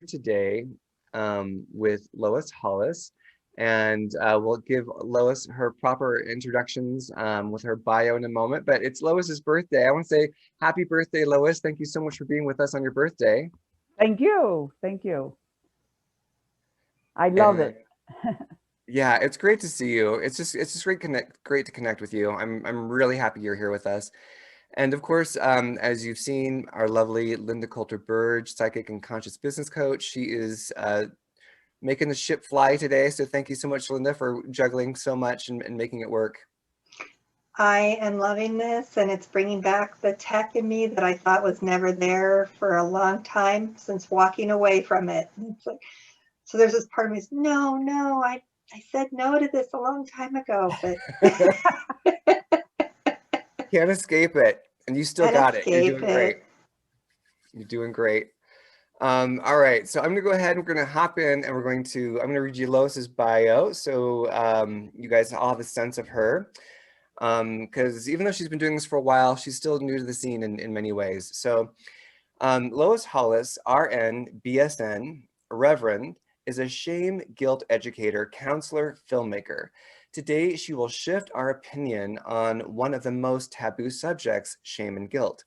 today with Lois Hollis, and we'll give Lois her proper introductions with her bio in a moment. But it's Lois's birthday. I want to say happy birthday, Lois. Thank you so much for being with us on your birthday. Thank you. Thank you. I love And it. yeah, it's great to see you. It's just great to connect with you. I'm really happy you're here with us. And of course, as you've seen, our lovely Linda Coulter Burge, psychic and conscious business coach, she is making the ship fly today. So thank you so much, Linda, for juggling so much and making it work. I am loving this, and it's bringing back the tech in me that I thought was never there for a long time since walking away from it. And it's like, so there's this part of me that's, no, I said no to this a long time ago, but Can't escape it. And you still can't got it. You're escape doing great. it. You're doing great. All right, so I'm gonna go ahead and we're gonna hop in and I'm gonna read you Lois's bio so you guys all have a sense of her. Because even though she's been doing this for a while, she's still new to the scene in many ways. So Lois Hollis, RN, BSN, Reverend, is a shame, guilt educator, counselor, filmmaker. Today, she will shift our opinion on one of the most taboo subjects, shame and guilt.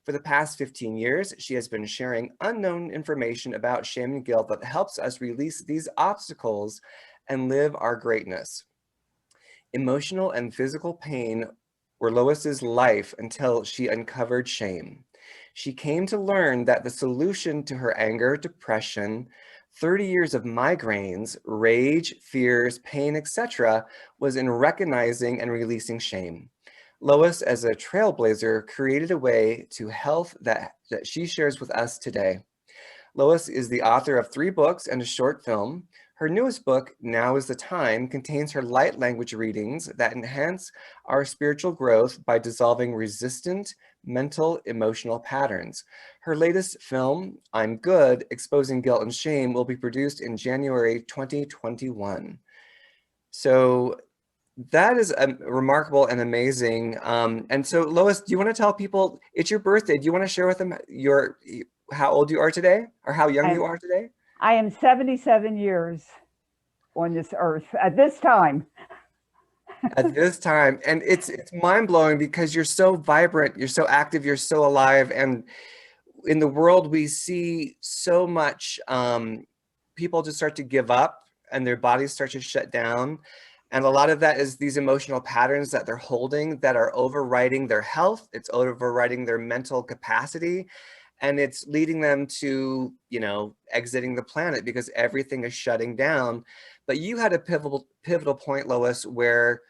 For the past 15 years, she has been sharing unknown information about shame and guilt that helps us release these obstacles and live our greatness. Emotional and physical pain were Lois's life until she uncovered shame. She came to learn that the solution to her anger, depression, 30 years of migraines, rage, fears, pain, etc., was in recognizing and releasing shame. Lois, as a trailblazer, created a way to health that she shares with us today. Lois is the author of 3 books and a short film. Her newest book, Now is the Time, contains her light language readings that enhance our spiritual growth by dissolving resistant mental emotional patterns. Her latest film, I'm Good, Exposing Guilt and Shame, will be produced in January 2021. So that is remarkable and amazing. And so Lois, do you want to tell people, it's your birthday, do you want to share with them how old you are today or how young you I'm, are today? I am 77 years on this earth at this time. At this time, and it's mind-blowing because you're so vibrant, you're so active, you're so alive, and in the world we see so much people just start to give up and their bodies start to shut down, and a lot of that is these emotional patterns that they're holding that are overriding their health, it's overriding their mental capacity, and it's leading them to, exiting the planet because everything is shutting down. But you had a pivotal point, Lois, where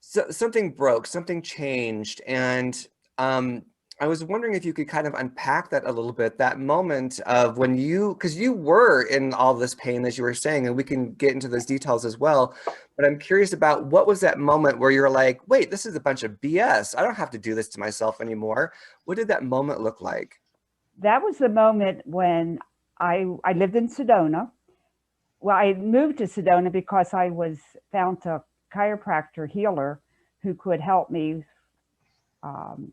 something broke, something changed. And I was wondering if you could kind of unpack that a little bit, that moment of when because you were in all this pain, as you were saying, and we can get into those details as well. But I'm curious about what was that moment where you're like, wait, this is a bunch of BS. I don't have to do this to myself anymore. What did that moment look like? That was the moment when I lived in Sedona. Well, I moved to Sedona because I was found a chiropractor healer who could help me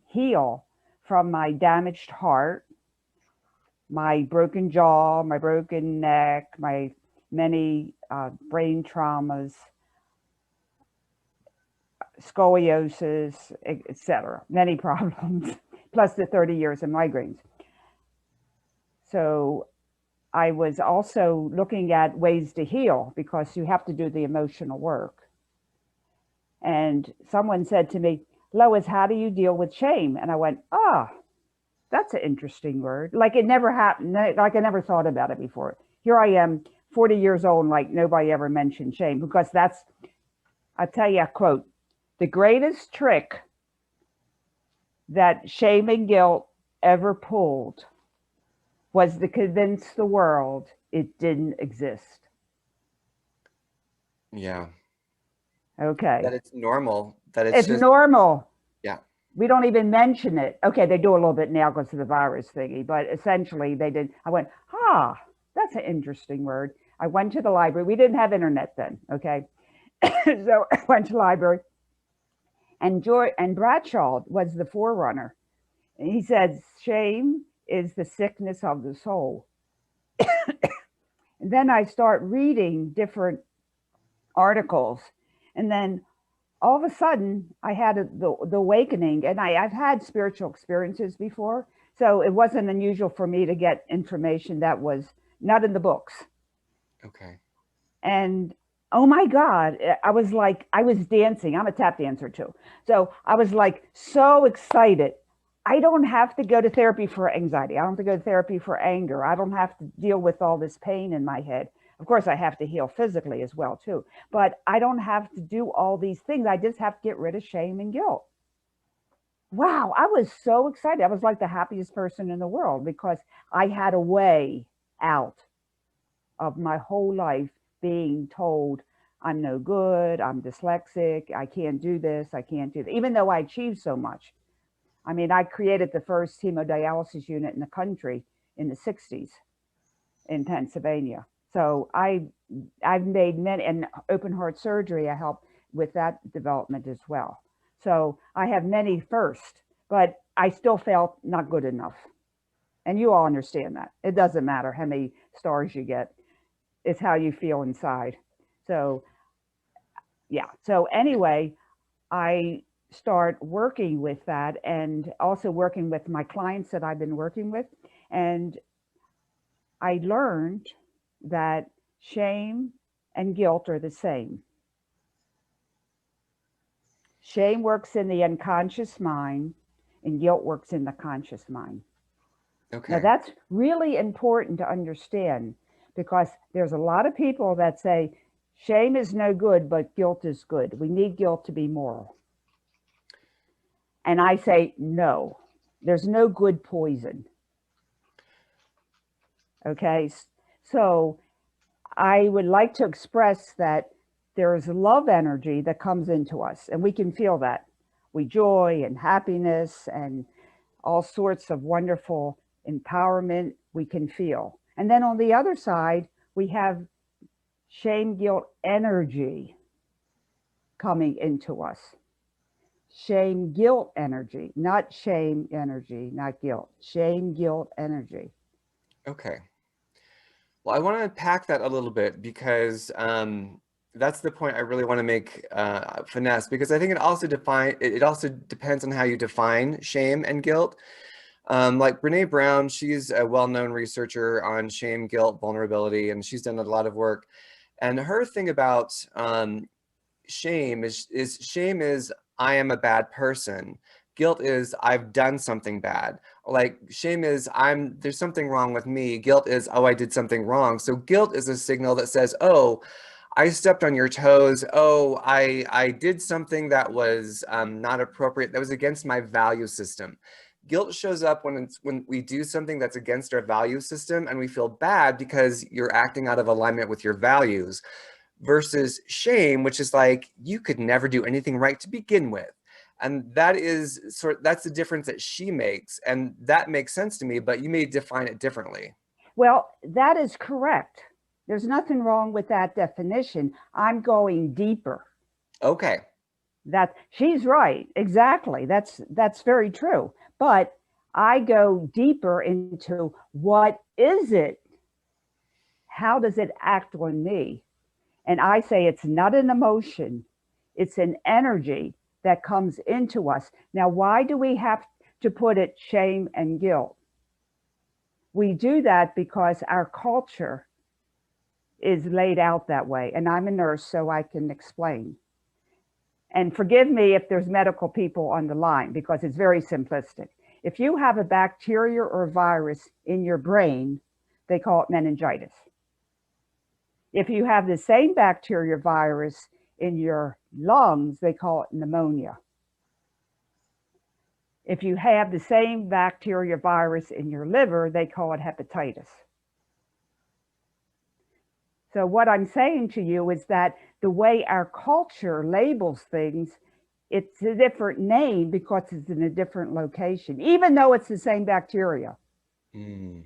heal from my damaged heart, my broken jaw, my broken neck, my many brain traumas, scoliosis, etc. Many problems, plus the 30 years of migraines. So I was also looking at ways to heal because you have to do the emotional work. And someone said to me, Lois, how do you deal with shame? And I went, that's an interesting word. Like it never happened. Like I never thought about it before. Here I am, 40 years old, like nobody ever mentioned shame because I tell you a quote, the greatest trick that shame and guilt ever pulled was to convince the world it didn't exist. Yeah. Okay. That it's normal, that It's just, normal. yeah. We don't even mention it. Okay, they do a little bit now because of the virus thingy, but essentially they did. I went, that's an interesting word. I went to the library. We didn't have internet then, okay? So I went to the library, and Bradshaw was the forerunner. And he said, shame is the sickness of the soul. then I start reading different articles, and then all of a sudden I had the awakening, and I've had spiritual experiences before, so it wasn't unusual for me to get information that was not in the books. Okay. And oh my God, I was like, I was dancing. I'm a tap dancer too. So I was like so excited. I don't have to go to therapy for anxiety. I don't have to go to therapy for anger. I don't have to deal with all this pain in my head. Of course, I have to heal physically as well too. But I don't have to do all these things. I just have to get rid of shame and guilt. Wow, I was so excited. I was like the happiest person in the world because I had a way out of my whole life being told I'm no good, I'm dyslexic, I can't do this, I can't do that, even though I achieved so much. I mean, I created the first hemodialysis unit in the country in the 60s in Pennsylvania. So I've made many, and open heart surgery, I helped with that development as well. So I have many firsts, but I still felt not good enough. And you all understand that. It doesn't matter how many stars you get. It's how you feel inside. So yeah. So anyway, I start working with that and also working with my clients that I've been working with. And I learned that shame and guilt are the same. Shame works in the unconscious mind and guilt works in the conscious mind. Okay. Now that's really important to understand because there's a lot of people that say shame is no good, but guilt is good. We need guilt to be moral. And I say, no, there's no good poison. Okay. So I would like to express that there's love energy that comes into us, and we can feel that. We joy and happiness and all sorts of wonderful empowerment we can feel. And then on the other side, we have shame, guilt energy coming into us. Shame, guilt energy, not shame energy, not guilt. Shame, guilt energy. Okay. Well, I want to unpack that a little bit because that's the point I really want to make finesse, because I think it also depends on how you define shame and guilt. Like Brene Brown, she's a well-known researcher on shame, guilt, vulnerability, and she's done a lot of work. And her thing about shame is I am a bad person. Guilt is I've done something bad. Like shame is there's something wrong with me. Guilt is, oh, I did something wrong. So guilt is a signal that says, oh, I stepped on your toes. Oh, I did something that was not appropriate. That was against my value system. Guilt shows up when we do something that's against our value system and we feel bad because you're acting out of alignment with your values, versus shame, which is like, you could never do anything right to begin with. And that's the difference that she makes. And that makes sense to me, but you may define it differently. Well, that is correct. There's nothing wrong with that definition. I'm going deeper. Okay. That she's right. Exactly. That's very true. But I go deeper into what is it? How does it act on me? And I say it's not an emotion, it's an energy that comes into us. Now, why do we have to put it shame and guilt? We do that because our culture is laid out that way. And I'm a nurse, so I can explain. And forgive me if there's medical people on the line, because it's very simplistic. If you have a bacteria or virus in your brain, they call it meningitis. If you have the same bacteria virus in your lungs, they call it pneumonia. If you have the same bacteria virus in your liver, they call it hepatitis. So what I'm saying to you is that the way our culture labels things, it's a different name because it's in a different location, even though it's the same bacteria. Mm.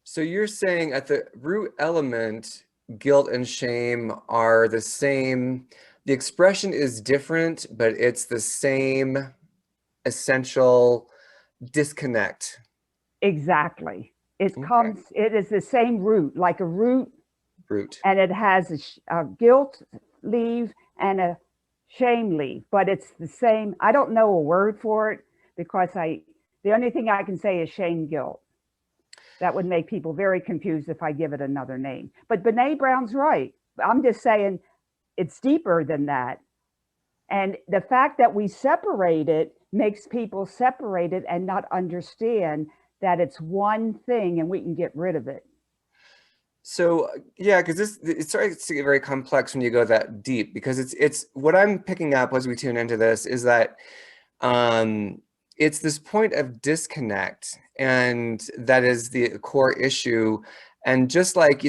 So you're saying at the root element, guilt and shame are the same. The expression is different, but it's the same essential disconnect. Exactly. It Okay. comes, it is the same root, like a root, Root. and it has a guilt leaf and a shame leaf, but it's the same. I don't know a word for it because the only thing I can say is shame guilt. That would make people very confused if I give it another name. But Brene Brown's right. I'm just saying it's deeper than that. And the fact that we separate it makes people separate it and not understand that it's one thing and we can get rid of it. So yeah, because it starts to get very complex when you go that deep, because it's what I'm picking up as we tune into this is that it's this point of disconnect, and that is the core issue. And just like,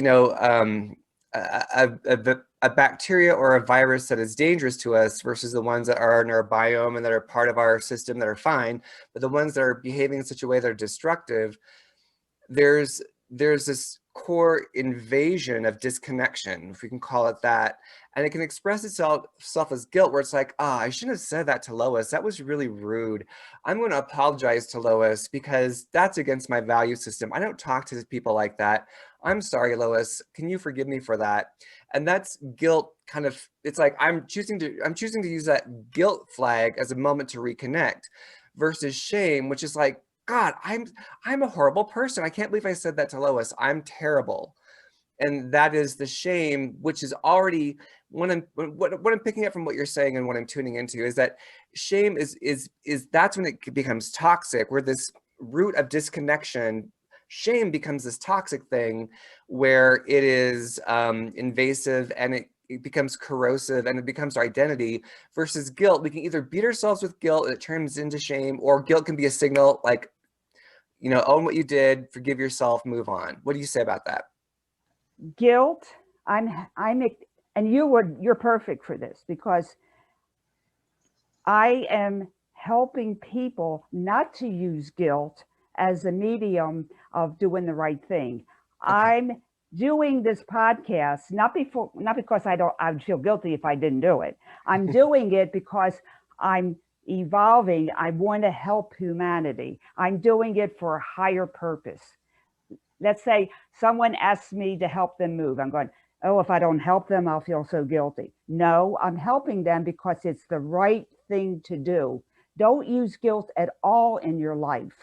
a bacteria or a virus that is dangerous to us versus the ones that are in our biome and that are part of our system that are fine, but the ones that are behaving in such a way that are destructive, there's this core invasion of disconnection, if we can call it that. And it can express itself as guilt, where it's like, I shouldn't have said that to Lois. That was really rude. I'm going to apologize to Lois because that's against my value system. I don't talk to people like that. I'm sorry, Lois. Can you forgive me for that? And that's guilt. Kind of, it's like I'm choosing to use that guilt flag as a moment to reconnect, versus shame, which is like, God, I'm a horrible person. I can't believe I said that to Lois. I'm terrible. And that is the shame, which is already what I'm picking up from what you're saying, and what I'm tuning into is that shame is that's when it becomes toxic, where this root of disconnection, shame becomes this toxic thing where it is invasive, and it becomes corrosive, and it becomes our identity. Versus guilt, we can either beat ourselves with guilt and it turns into shame, or guilt can be a signal like, own what you did, forgive yourself, move on. What do you say about that? Guilt, and you're perfect for this, because I am helping people not to use guilt as a medium of doing the right thing. Okay. I'm doing this podcast not because I'd feel guilty if I didn't do it. I'm doing it because I'm evolving. I want to help humanity. I'm doing it for a higher purpose. Let's say someone asks me to help them move. I'm going, oh, if I don't help them, I'll feel so guilty. No, I'm helping them because it's the right thing to do. Don't use guilt at all in your life.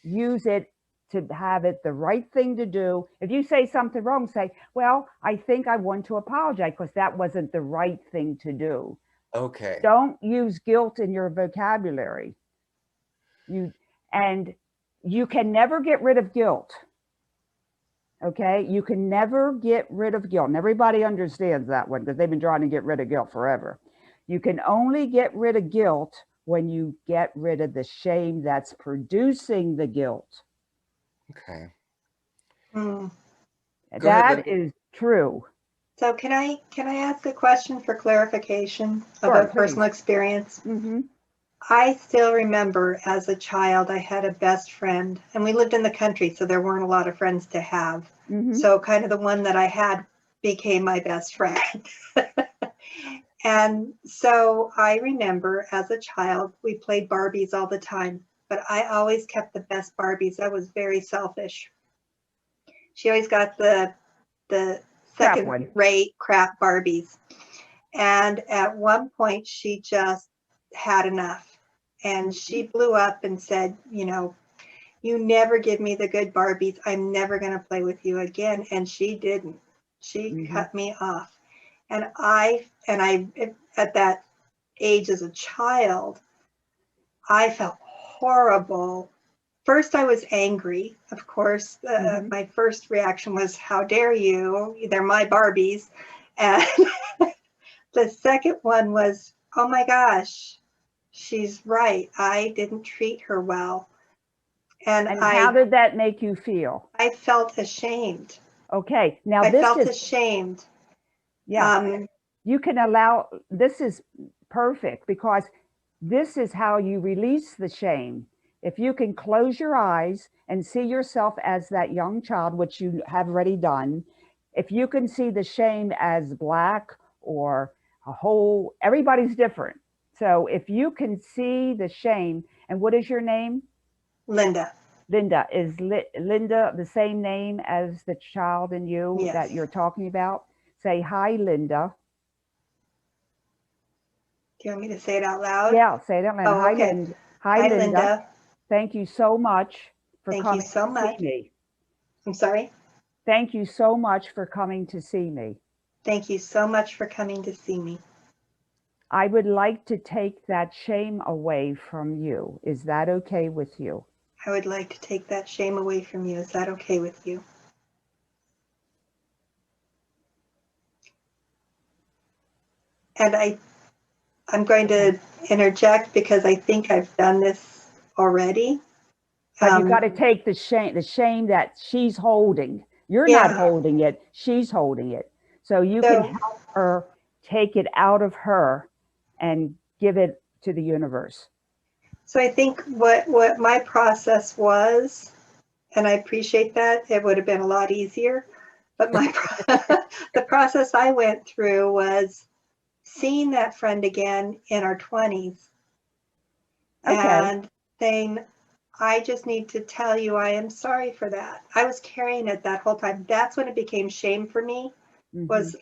Use it to have it the right thing to do. If you say something wrong, say, well, I think I want to apologize because that wasn't the right thing to do. Okay. Don't use guilt in your vocabulary. And you can never get rid of guilt. Okay, you can never get rid of guilt. And everybody understands that one because they've been trying to get rid of guilt forever. You can only get rid of guilt when you get rid of the shame that's producing the guilt. Okay. That is true. So can I ask a question for clarification about personal experience? Mm-hmm. I still remember as a child, I had a best friend, and we lived in the country, so there weren't a lot of friends to have. Mm-hmm. So kind of the one that I had became my best friend. And so I remember as a child, we played Barbies all the time, but I always kept the best Barbies. I was very selfish. She always got the second-rate crap Barbies. And at one point, she just had enough. And she blew up and said, you never give me the good Barbies. I'm never going to play with you again. And she didn't. She cut me off. And I, at that age as a child, I felt horrible. First, I was angry. Of course, my first reaction was, how dare you? They're my Barbies. And the second one was, oh my gosh, she's right. I didn't treat her well. And how did that make you feel? I felt ashamed. Okay. Now I felt ashamed. Yeah. You can this is perfect, because this is how you release the shame. If you can close your eyes and see yourself as that young child, which you have already done, if you can see the shame as black or everybody's different. So if you can see the shame, and what is your name? Linda. Linda, is Linda the same name as the child in you that Yes. you're talking about? Say, hi, Linda. Do you want me to say it out loud? Yeah, say it out loud. Oh, Hi, okay. Linda. Hi, Hi, Linda. Linda. Thank you so much for Thank you coming so to see much. me. I'm sorry. Thank you so much for coming to see me. Thank you so much for coming to see me. I would like to take that shame away from you. Is that okay with you? I would like to take that shame away from you. Is that okay with you? And I'm going to interject because I think I've done this already. But you got to take the shame that she's holding. You're not Yeah. holding it, she's holding it. So you can help her take it out of her and give it to the universe. So I think what my process was, and I appreciate that, it would have been a lot easier, but the process I went through was seeing that friend again in our 20s and saying, I just need to tell you I am sorry for that. I was carrying it that whole time. That's when it became shame for me. Was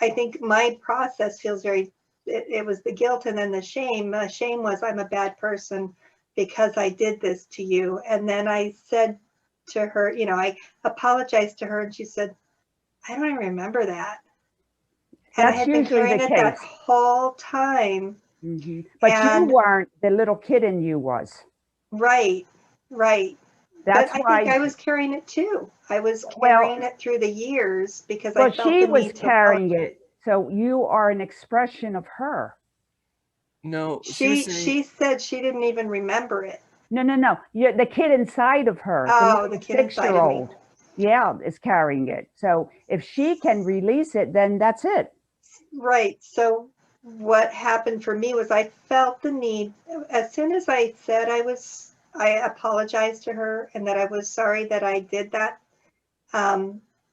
I think my process feels very, it was the guilt and then the shame. Shame was I'm a bad person because I did this to you. And then I said to her, I apologized to her and she said, I don't even remember that. And I That's had been usually carrying the it that case. whole time. But you weren't, the little kid in you was. Right. That's But I why. think I was carrying it too. I was carrying it through the years because I felt she the was need to carrying it. So you are an expression of her. No, she said she didn't even remember it. No. The kid inside of her, Oh, the kid inside of me. 6-year-old, yeah, is carrying it. So if she can release it, then that's it. Right. So what happened for me was I felt the need, as soon as I said I apologized to her and that I was sorry that I did that.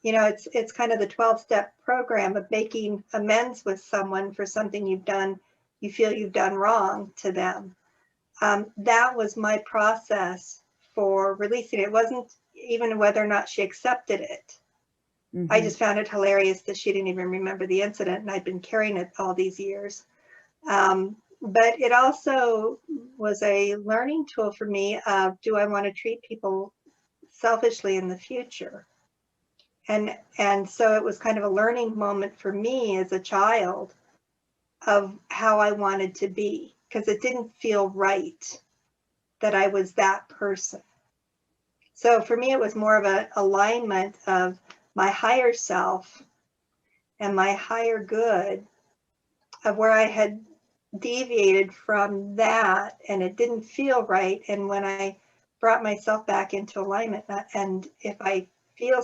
It's kind of the 12-step program of making amends with someone for something you feel you've done wrong to them. That was my process for releasing it. It wasn't even whether or not she accepted it. I just found it hilarious that she didn't even remember the incident and I'd been carrying it all these years. But it also was a learning tool for me of, do I want to treat people selfishly in the future? And so it was kind of a learning moment for me as a child of how I wanted to be, because it didn't feel right that I was that person. So for me, it was more of an alignment of my higher self and my higher good, of where I had deviated from that and it didn't feel right. And when I brought myself back into alignment, and if I feel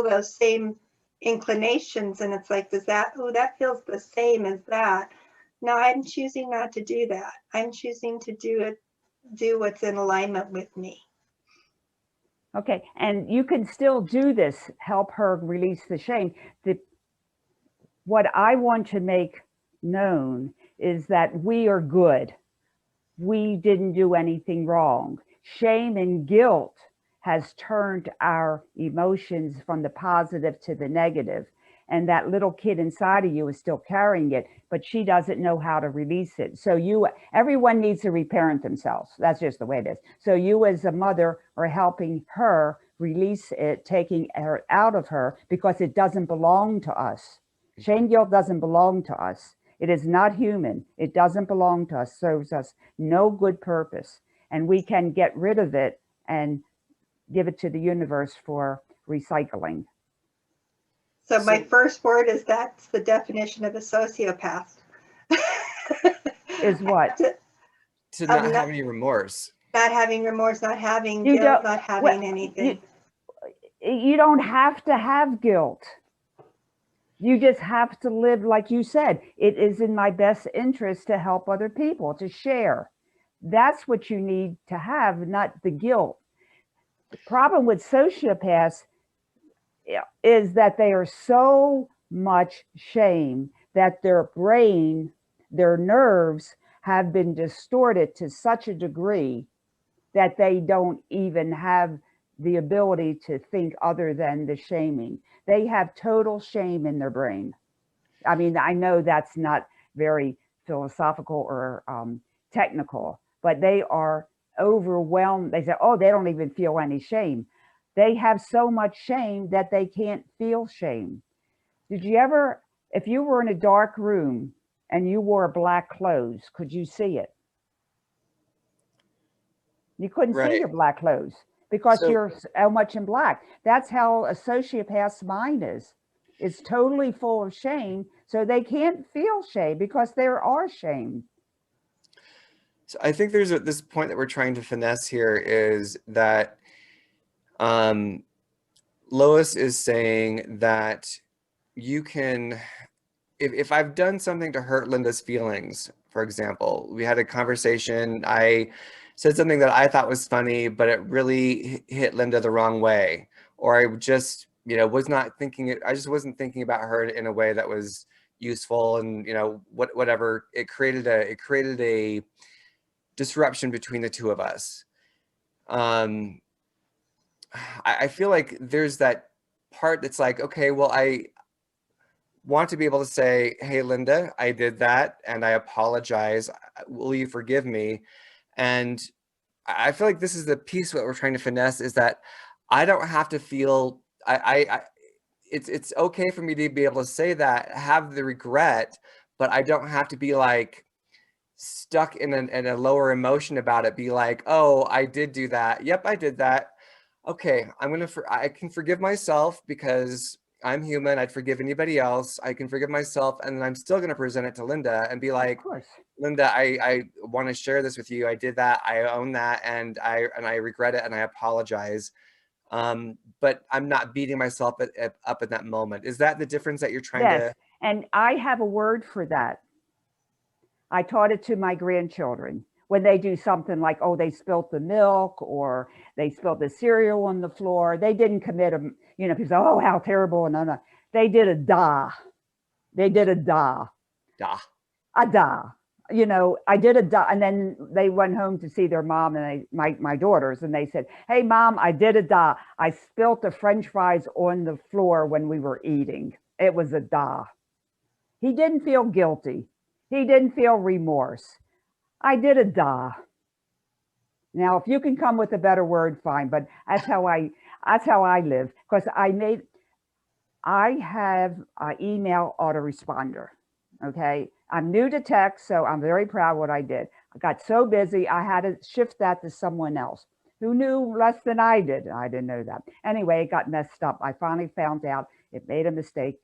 those same inclinations and it's like, that feels the same as that. No, I'm choosing not to do that. I'm choosing to do what's in alignment with me. Okay, and you can still do this, help her release the shame. What I want to make known is that we are good. We didn't do anything wrong. Shame and guilt has turned our emotions from the positive to the negative. And that little kid inside of you is still carrying it, but she doesn't know how to release it. So everyone needs to reparent themselves. That's just the way it is. So you as a mother are helping her release it, taking her out of her, because it doesn't belong to us. Shame guilt doesn't belong to us. It is not human. It doesn't belong to us, serves us no good purpose. And we can get rid of it and give it to the universe for recycling. So my first word is, that's the definition of a sociopath. Is what? To not have any remorse. Not having remorse, not having guilt, not having anything. You don't have to have guilt. You just have to live like you said. It is in my best interest to help other people, to share. That's what you need to have, not the guilt. The problem with sociopaths is that they are so much shame that their brain, their nerves have been distorted to such a degree that they don't even have the ability to think other than the shaming. They have total shame in their brain. I mean, I know that's not very philosophical or technical, but they are overwhelmed. They say, oh, they don't even feel any shame. They have so much shame that they can't feel shame. Did you ever, if you were in a dark room and you wore black clothes, could you see it? You couldn't see Right. your black clothes because So you're so much in black. That's how a sociopath's mind is. It's totally full of shame. So they can't feel shame because there are shame. I think there's this point that we're trying to finesse here is that um, Lois is saying that you can, if I've done something to hurt Linda's feelings, for example, we had a conversation, I said something that I thought was funny, but it really hit Linda the wrong way. Or I just, was not thinking it, I just wasn't thinking about her in a way that was useful, and whatever. It created a disruption between the two of us. Um, I feel like there's that part that's like, okay, well, I want to be able to say, hey, Linda, I did that and I apologize. Will you forgive me? And I feel like this is the piece what we're trying to finesse, is that I don't have to feel, it's okay for me to be able to say that, have the regret, but I don't have to be like stuck in a lower emotion about it. Be like, oh, I did do that. Yep, I did that. Okay, I can forgive myself because I'm human. I'd forgive anybody else. I can forgive myself, and then I'm still going to present it to Linda and be Of like, course. Linda, I want to share this with you. I did that. I own that, and I regret it, and I apologize. But I'm not beating myself up in that moment. Is that the difference that you're trying Yes. to? And I have a word for that. I taught it to my grandchildren when they do something like, oh, they spilt the milk or they spilt the cereal on the floor. They didn't commit a, people say, oh, how terrible. No, no. They did a da. They did a da. Da. A da. I did a da. And then they went home to see their mom and my daughters, and they said, hey, mom, I did a da. I spilt the French fries on the floor when we were eating. It was a da. He didn't feel guilty. He didn't feel remorse. I did a da. Now, if you can come with a better word, fine. But that's how I live, because I have an email autoresponder. Okay, I'm new to tech, so I'm very proud of what I did. I got so busy, I had to shift that to someone else who knew less than I did. I didn't know that. Anyway, it got messed up. I finally found out it made a mistake.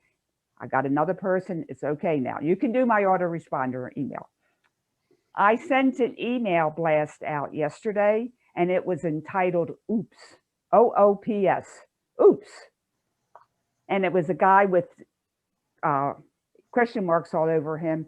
I got another person. It's okay now. You can do my autoresponder email. I sent an email blast out yesterday, and it was entitled Oops, OOPS, Oops. And it was a guy with uh, question marks all over him.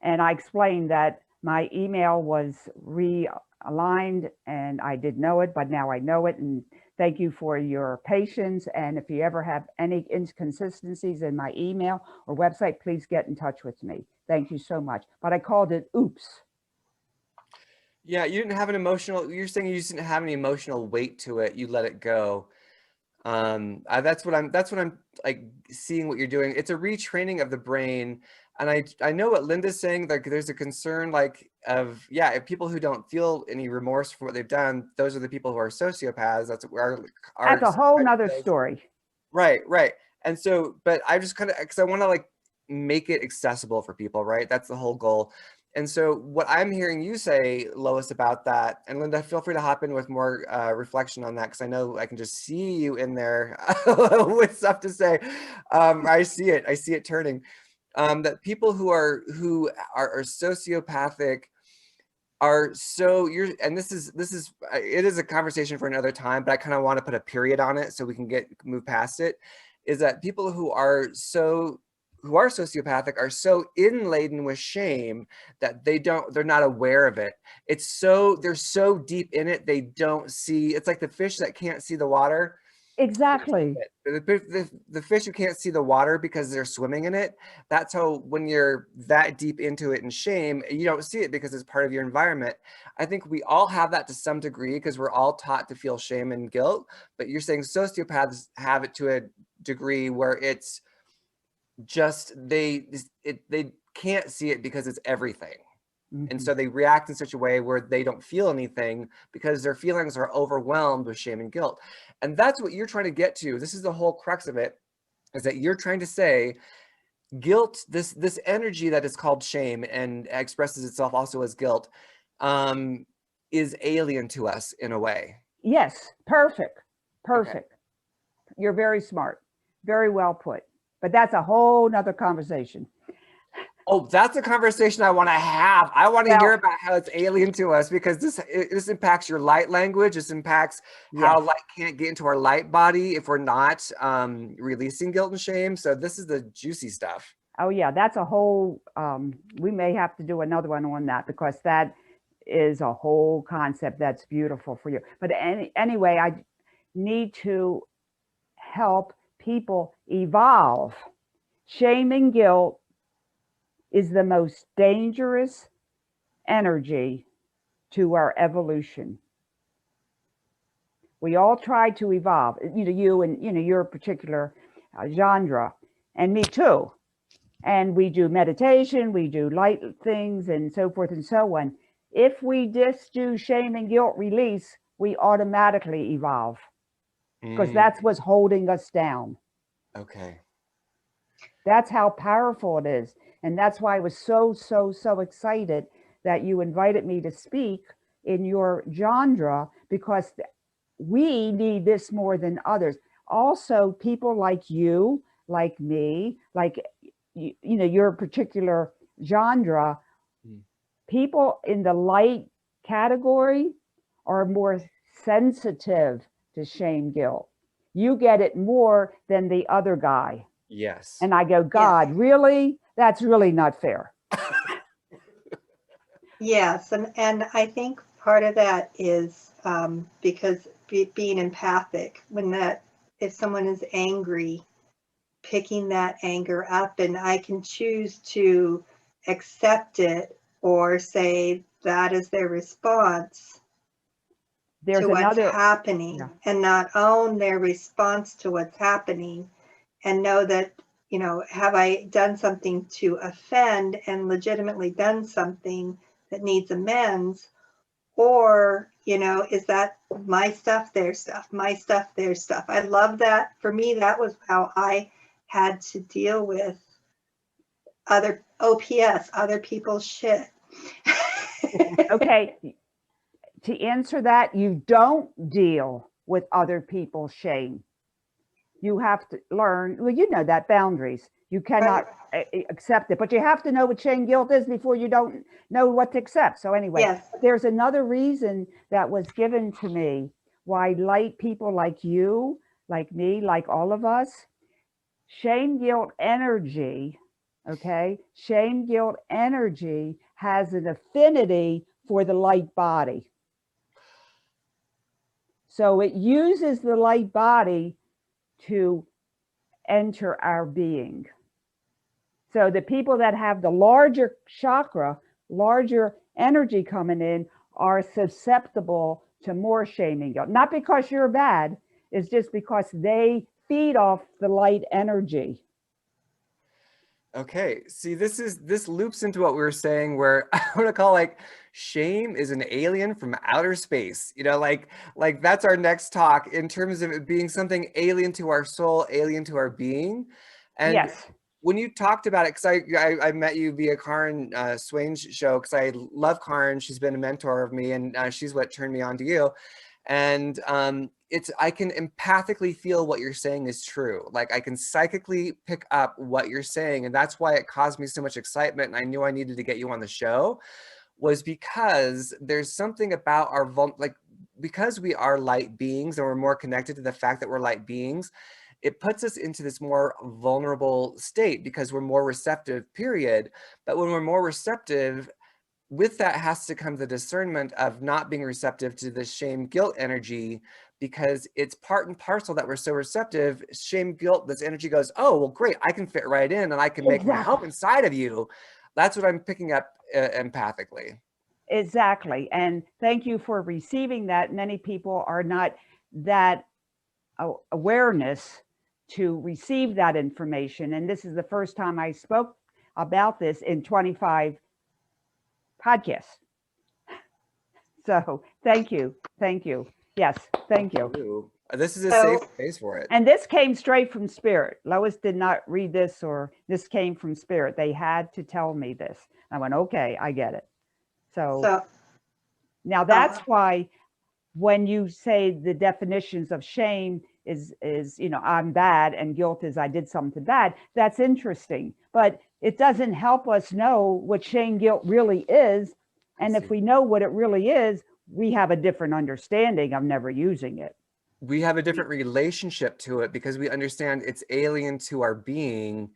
And I explained that my email was realigned and I didn't know it, but now I know it. And thank you for your patience. And if you ever have any inconsistencies in my email or website, please get in touch with me. Thank you so much. But I called it Oops. Yeah, you didn't have an emotional, you're saying you just didn't have any emotional weight to it. You let it go. That's what I'm like seeing what you're doing. It's a retraining of the brain. And I know what Linda's saying, like there's a concern like of, yeah, if people who don't feel any remorse for what they've done, those are the people who are sociopaths. That's what our That's a whole society nother says. story. Right, right. And so, but I just kind of, because I want to like make it accessible for people, right? That's the whole goal. And so what I'm hearing you say, Lois, about that, and Linda, feel free to hop in with more reflection on that, because I know I can just see you in there with stuff to say. I see it turning. That people who are sociopathic are so and this is it is a conversation for another time, but I kind of want to put a period on it so we can move past it. Is that people who are sociopathic are so inladen with shame that they're not aware of it. They're so deep in it, they don't see. It's like the fish that can't see the water. Exactly. The fish who can't see the water because they're swimming in it, that's how when you're that deep into it in shame, you don't see it because it's part of your environment. I think we all have that to some degree because we're all taught to feel shame and guilt, but you're saying sociopaths have it to a degree where it's just they can't see it because it's everything. And so they react in such a way where they don't feel anything because their feelings are overwhelmed with shame and guilt. And that's what you're trying to get to. This is the whole crux of it, is that you're trying to say guilt, this energy that is called shame and expresses itself also as guilt, is alien to us in a way. Yes, perfect. Perfect. Okay. You're very smart. Very well put. But that's a whole nother conversation. Oh, that's a conversation I want to have. I want to Well, hear about how it's alien to us because this impacts your light language. This impacts how yes. light can't get into our light body if we're not releasing guilt and shame. So this is the juicy stuff. Oh yeah, that's a whole, we may have to do another one on that because that is a whole concept that's beautiful for you. But anyway, I need to help people evolve. Shame and guilt is the most dangerous energy to our evolution. We all try to evolve, you and your particular genre, and me too. And we do meditation, we do light things, and so forth and so on. If we just do shame and guilt release, we automatically evolve because that's what's holding us down. Okay. That's how powerful it is. And that's why I was so, so, so excited that you invited me to speak in your genre because we need this more than others. Also, people like you, like me, like your particular genre, people in the light category are more sensitive to shame guilt. You get it more than the other guy. Yes. And I go, God, yes. Really? That's really not fair. Yes, and I think part of that is because being empathic, if someone is angry, picking that anger up, and I can choose to accept it or say that is their response to what's happening, and not own their response to what's happening, and know that, have I done something to offend and legitimately done something that needs amends, or, is that my stuff, their stuff, my stuff, their stuff. I love that. For me, that was how I had to deal with other OPS, other people's shit. Okay. To answer that, you don't deal with other people's shame. You have to learn, that boundaries. You cannot accept it, but you have to know what shame guilt is before you don't know what to accept. So anyway, yes. There's another reason that was given to me why light people like you, like me, like all of us, shame guilt energy, okay? Shame guilt energy has an affinity for the light body. So it uses the light body to enter our being. So the people that have the larger chakra, larger energy coming in, are susceptible to more shame and guilt. Not because you're bad, it's just because they feed off the light energy. Okay, see, this loops into what we were saying, where I want to call shame is an alien from outer space. Like that's our next talk in terms of it being something alien to our soul, alien to our being. And yes. When you talked about it, because I met you via Karen Swain's show, because I love Karen. She's been a mentor of me, and she's what turned me on to you. And I can empathically feel what you're saying is true. Like I can psychically pick up what you're saying. And that's why it caused me so much excitement. And I knew I needed to get you on the show, was because there's something about because we are light beings and we're more connected to the fact that we're light beings, it puts us into this more vulnerable state because we're more receptive, period. But when we're more receptive, with that has to come the discernment of not being receptive to the shame guilt energy, because it's part and parcel that we're so receptive. Shame, guilt, this energy goes, oh, well, great, I can fit right in and I can make my home inside of you. That's what I'm picking up empathically. Exactly. And thank you for receiving that. Many people are not that awareness to receive that information. And this is the first time I spoke about this in 25 podcasts. So thank you. Thank you. Yes, thank you. This is a safe space for it. And this came straight from spirit. Lois did not read this, or this came from spirit. They had to tell me this. I went, okay, I get it. So now that's why when you say the definitions of shame is, you know, I'm bad, and guilt is I did something bad, that's interesting. But it doesn't help us know what shame guilt really is. And if we know what it really is, we have a different understanding of never using it. We have a different relationship to it because we understand it's alien to our being.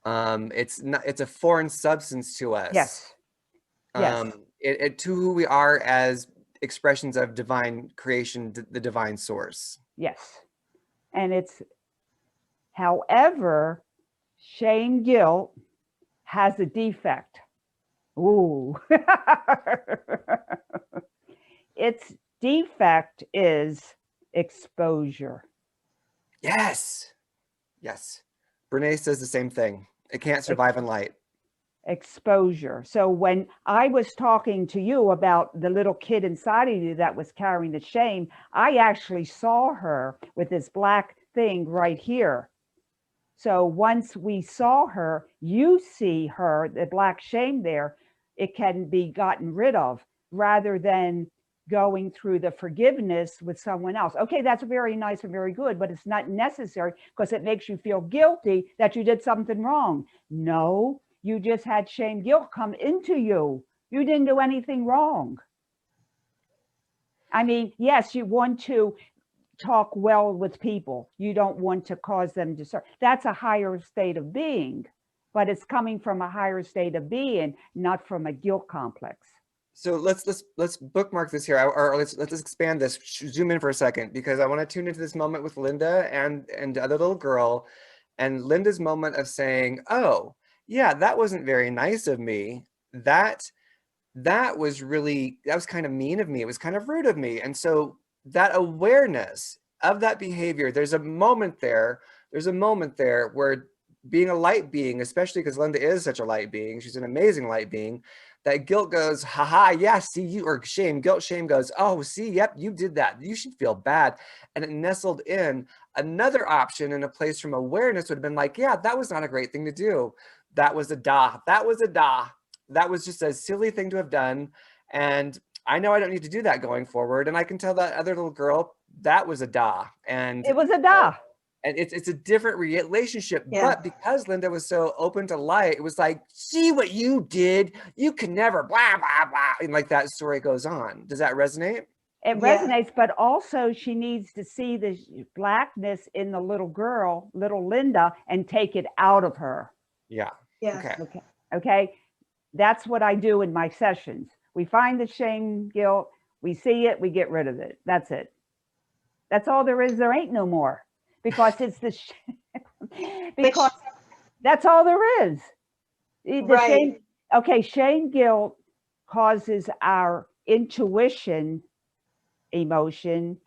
It's a foreign substance to us. Yes. Yes. To who we are as expressions of divine creation, the divine source. Yes. And it's, however, shame guilt has a defect. Ooh. Its defect is exposure. Yes. Yes. Brene says the same thing. It can't survive in light. Exposure. So when I was talking to you about the little kid inside of you that was carrying the shame, I actually saw her with this black thing right here. So once we saw her, you see her, the black shame there, it can be gotten rid of rather than going through the forgiveness with someone else. Okay, that's very nice and very good, but it's not necessary because it makes you feel guilty that you did something wrong. No, you just had shame guilt come into you. You didn't do anything wrong. I mean, yes, you want to talk well with people. You don't want to cause them to suffer. That's a higher state of being, but it's coming from a higher state of being, not from a guilt complex. So let's bookmark this here, or let's expand this, zoom in for a second, because I want to tune into this moment with Linda and the other little girl, and Linda's moment of saying, oh, yeah, that wasn't very nice of me. That was kind of mean of me. It was kind of rude of me. And so that awareness of that behavior, there's a moment there where being a light being, especially because Linda is such a light being, she's an amazing light being, that guilt goes, haha, yeah, see you, or shame goes, oh, see, yep, you did that. You should feel bad. And it nestled in. Another option in a place from awareness would have been like, yeah, that was not a great thing to do. That was a da. That was just a silly thing to have done. And I know I don't need to do that going forward. And I can tell that other little girl, that was a da. And it was a da. And it's a different relationship. Yeah. But because Linda was so open to light, it was like, see what you did. You can never blah, blah, blah. And like that story goes on. Does that resonate? It resonates, but also she needs to see the blackness in the little girl, little Linda, and take it out of her. Yeah. Yeah. Okay. That's what I do in my sessions. We find the shame, guilt, we see it, we get rid of it. That's it. That's all there is. There ain't no more. Because it's the because that's all there is. Right. Shame guilt causes our intuition emotion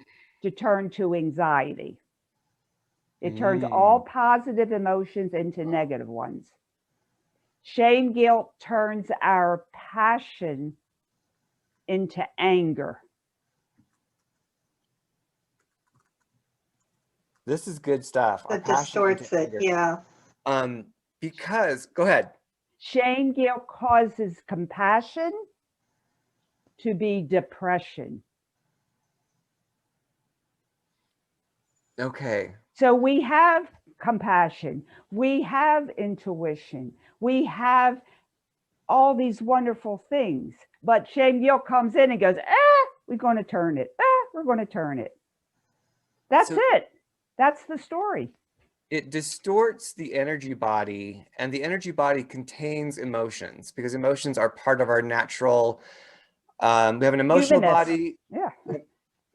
to turn to anxiety. It turns all positive emotions into negative ones. Shame guilt turns our passion into anger. This is good stuff. That distorts it, yeah. Because, go ahead. Shame guilt causes compassion to be depression. Okay. So we have compassion, we have intuition, we have all these wonderful things, but shame guilt comes in and goes, we're going to turn it. We're going to turn it. That's it. That's the story. It distorts the energy body, and the energy body contains emotions because emotions are part of our natural, we have an emotional body. Yeah.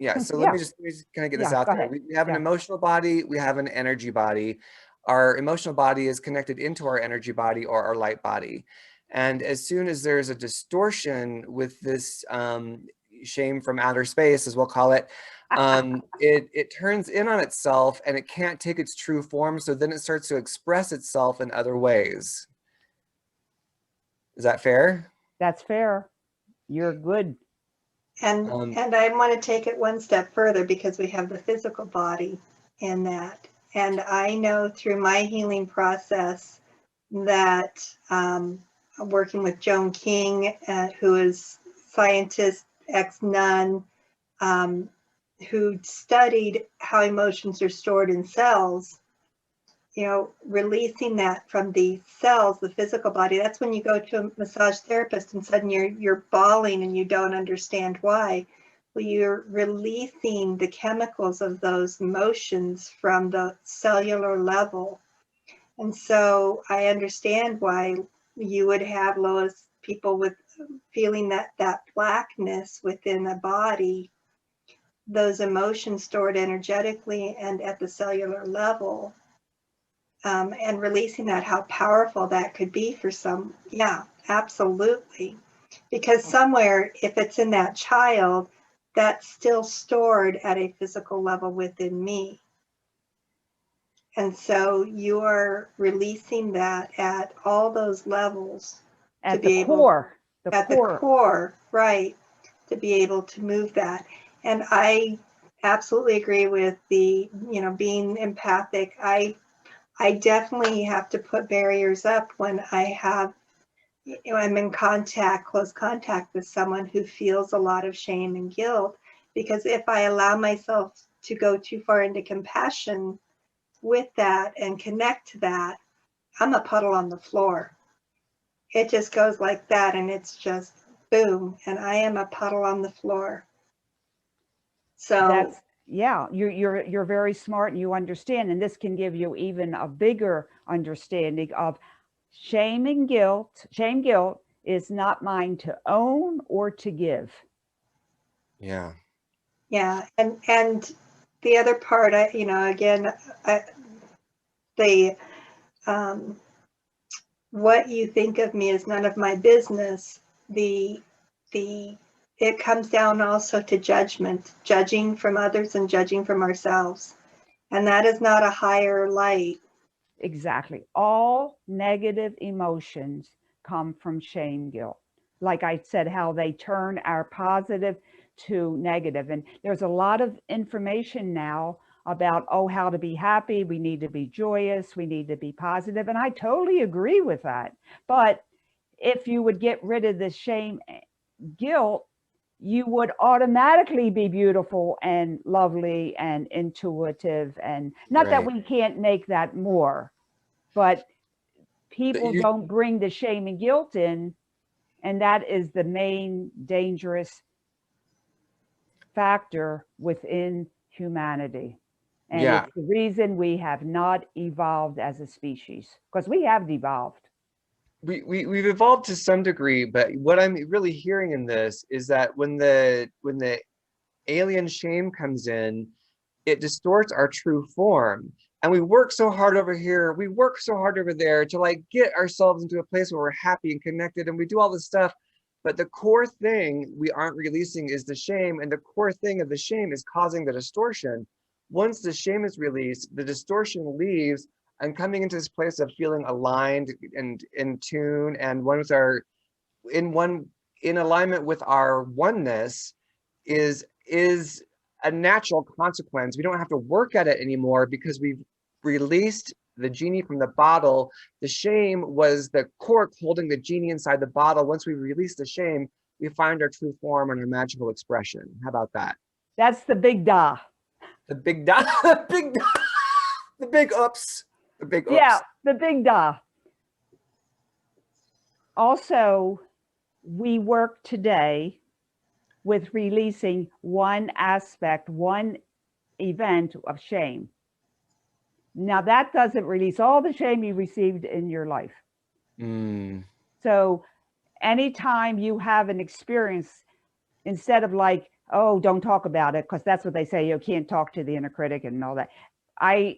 Yeah, so Yeah. let me just kind of get this Yeah, out go there. ahead. We have an Yeah. emotional body, we have an energy body. Our emotional body is connected into our energy body or our light body. And as soon as there's a distortion with this shame from outer space, as we'll call it, it turns in on itself and it can't take its true form. So then it starts to express itself in other ways. Is that fair? That's fair. You're good. And I want to take it one step further because we have the physical body in that. And I know through my healing process that working with Joan King, who is scientist, ex-nun, who studied how emotions are stored in cells, you know, releasing that from the cells, the physical body. That's when you go to a massage therapist and suddenly you're bawling and you don't understand why. Well, you're releasing the chemicals of those emotions from the cellular level. And so I understand why you would have, Lois, people with feeling that blackness within a body, those emotions stored energetically and at the cellular level. And releasing that, how powerful that could be for some. Yeah, absolutely. Because somewhere, if it's in that child, that's still stored at a physical level within me. And so you are releasing that at all those levels At to the be able, core. at the core, right, to be able to move that. And I absolutely agree with the, you know, being empathic. I definitely have to put barriers up when I have, you know, I'm in contact, close contact with someone who feels a lot of shame and guilt, because if I allow myself to go too far into compassion with that and connect to that, I'm a puddle on the floor. It just goes like that and it's just boom, and I am a puddle on the floor. So that's, yeah, you're very smart and you understand, and this can give you even a bigger understanding of shame and guilt. Shame, guilt is not mine to own or to give. Yeah. yeah, and the other part, I, you know, again, the what you think of me is none of my business. The it comes down also to judgment, judging from others and judging from ourselves, and that is not a higher light. Exactly. All negative emotions come from shame, guilt. Like I said, how they turn our positive to negative. And there's a lot of information now about, oh, how to be happy. We need to be joyous. We need to be positive. And I totally agree with that. But if you would get rid of the shame, guilt, you would automatically be beautiful and lovely and intuitive. And not that Right. we can't make that more, but But people you, don't bring the shame and guilt in. And that is the main dangerous factor within humanity. And yeah, it's the reason we have not evolved as a species, because we have evolved. we've evolved to some degree, but what I'm really hearing in this is that when the alien shame comes in, it distorts our true form. And we work so hard over here, we work so hard over there to like get ourselves into a place where we're happy and connected and we do all this stuff. But the core thing we aren't releasing is the shame. And the core thing of the shame is causing the distortion. Once the shame is released, the distortion leaves and coming into this place of feeling aligned and in tune and one with our one in alignment with our oneness is a natural consequence. We don't have to work at it anymore because we've released the genie from the bottle. The shame was the cork holding the genie inside the bottle. Once we release the shame, we find our true form and our magical expression. How about that? That's the big da. The big big the big oops. The big Yeah, oops. the big da. Also, we work today with releasing one aspect, one event of shame. Now, that doesn't release all the shame you received in your life. Mm. So, anytime you have an experience, instead of like oh, don't talk about it, because that's what they say. You can't talk to the inner critic and all that.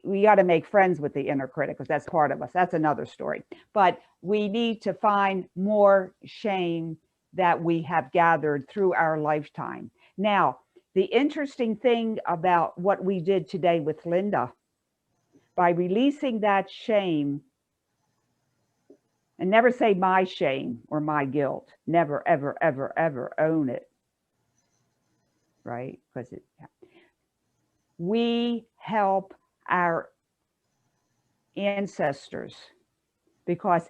We got to make friends with the inner critic, because that's part of us. That's another story. But we need to find more shame that we have gathered through our lifetime. Now, the interesting thing about what we did today with Linda, by releasing that shame, and never say my shame or my guilt, never, ever, ever, ever own it, right? Because we help our ancestors, because